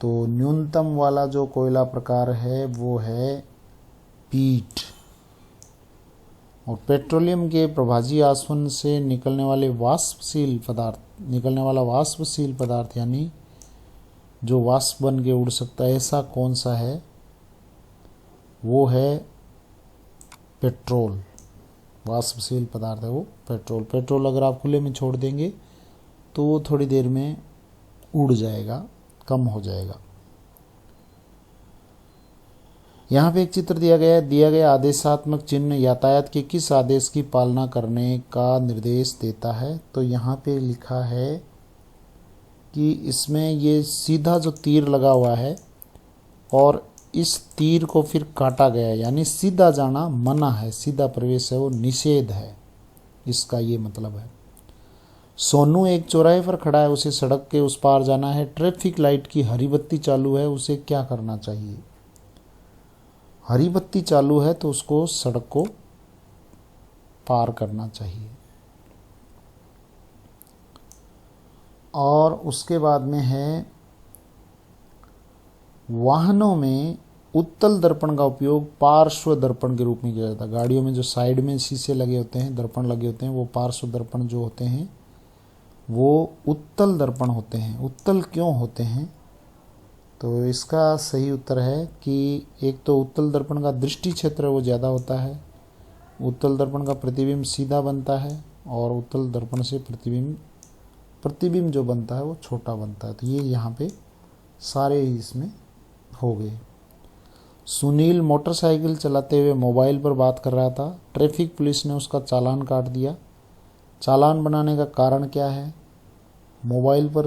तो न्यूनतम वाला जो कोयला प्रकार है वो है पीट। और पेट्रोलियम के प्रभाजी आसवन से निकलने वाला वाष्पशील पदार्थ यानी जो वाष्प बन के उड़ सकता है, ऐसा कौन सा है? वो है पेट्रोल। वाष्पशील पदार्थ है वो पेट्रोल। पेट्रोल अगर आप खुले में छोड़ देंगे तो वो थोड़ी देर में उड़ जाएगा, कम हो जाएगा। यहाँ पे एक चित्र दिया गया आदेशात्मक चिन्ह यातायात के किस आदेश की पालना करने का निर्देश देता है? तो यहाँ पे लिखा है कि इसमें ये सीधा जो तीर लगा हुआ है और इस तीर को फिर काटा गया है, यानी सीधा जाना मना है, सीधा प्रवेश है वो निषेध है, इसका ये मतलब है। सोनू एक चौराहे पर खड़ा है, उसे सड़क के उस पार जाना है, ट्रैफिक लाइट की हरी बत्ती चालू है, उसे क्या करना चाहिए? हरी बत्ती चालू है तो उसको सड़क को पार करना चाहिए। और उसके बाद में है वाहनों में उत्तल दर्पण का उपयोग पार्श्व दर्पण के रूप में किया जाता है। गाड़ियों में जो साइड में शीशे लगे होते हैं, दर्पण लगे होते हैं, वो पार्श्व दर्पण जो होते हैं वो उत्तल दर्पण होते हैं। उत्तल क्यों होते हैं? तो इसका सही उत्तर है कि एक तो उत्तल दर्पण का दृष्टि क्षेत्र वो ज़्यादा होता है, उत्तल दर्पण का प्रतिबिंब सीधा बनता है और उत्तल दर्पण से प्रतिबिंब जो बनता है वो छोटा बनता है। तो ये यहाँ पे सारे ही इसमें हो गए। सुनील मोटरसाइकिल चलाते हुए मोबाइल पर बात कर रहा था, ट्रैफिक पुलिस ने उसका चालान काट दिया। चालान बनाने का कारण क्या है? मोबाइल पर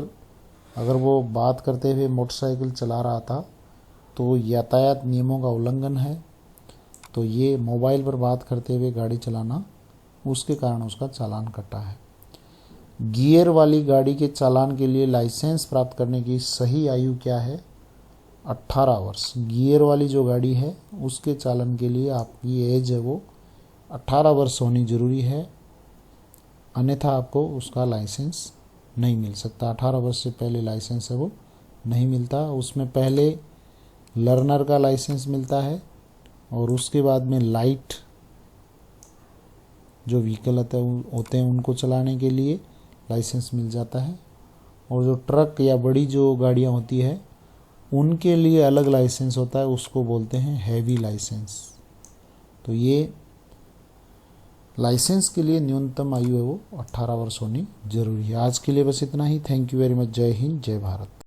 अगर वो बात करते हुए मोटरसाइकिल चला रहा था तो यातायात नियमों का उल्लंघन है। तो ये मोबाइल पर बात करते हुए गाड़ी चलाना, उसके कारण उसका चालान कटा है। गियर वाली गाड़ी के चालान के लिए लाइसेंस प्राप्त करने की सही आयु क्या है? 18 वर्ष। गियर वाली जो गाड़ी है उसके चालन के लिए आपकी एज है वो 18 वर्ष होनी ज़रूरी है, अन्यथा आपको उसका लाइसेंस नहीं मिल सकता। 18 वर्ष से पहले लाइसेंस है वो नहीं मिलता। उसमें पहले लर्नर का लाइसेंस मिलता है और उसके बाद में लाइट जो व्हीकल होते हैं उनको चलाने के लिए लाइसेंस मिल जाता है, और जो ट्रक या बड़ी जो गाड़ियाँ होती है उनके लिए अलग लाइसेंस होता है, उसको बोलते हैं हैवी लाइसेंस। तो ये लाइसेंस के लिए न्यूनतम आयु है वो 18 वर्ष होनी जरूरी है। आज के लिए बस इतना ही। Thank you very much. जय हिंद, जय भारत।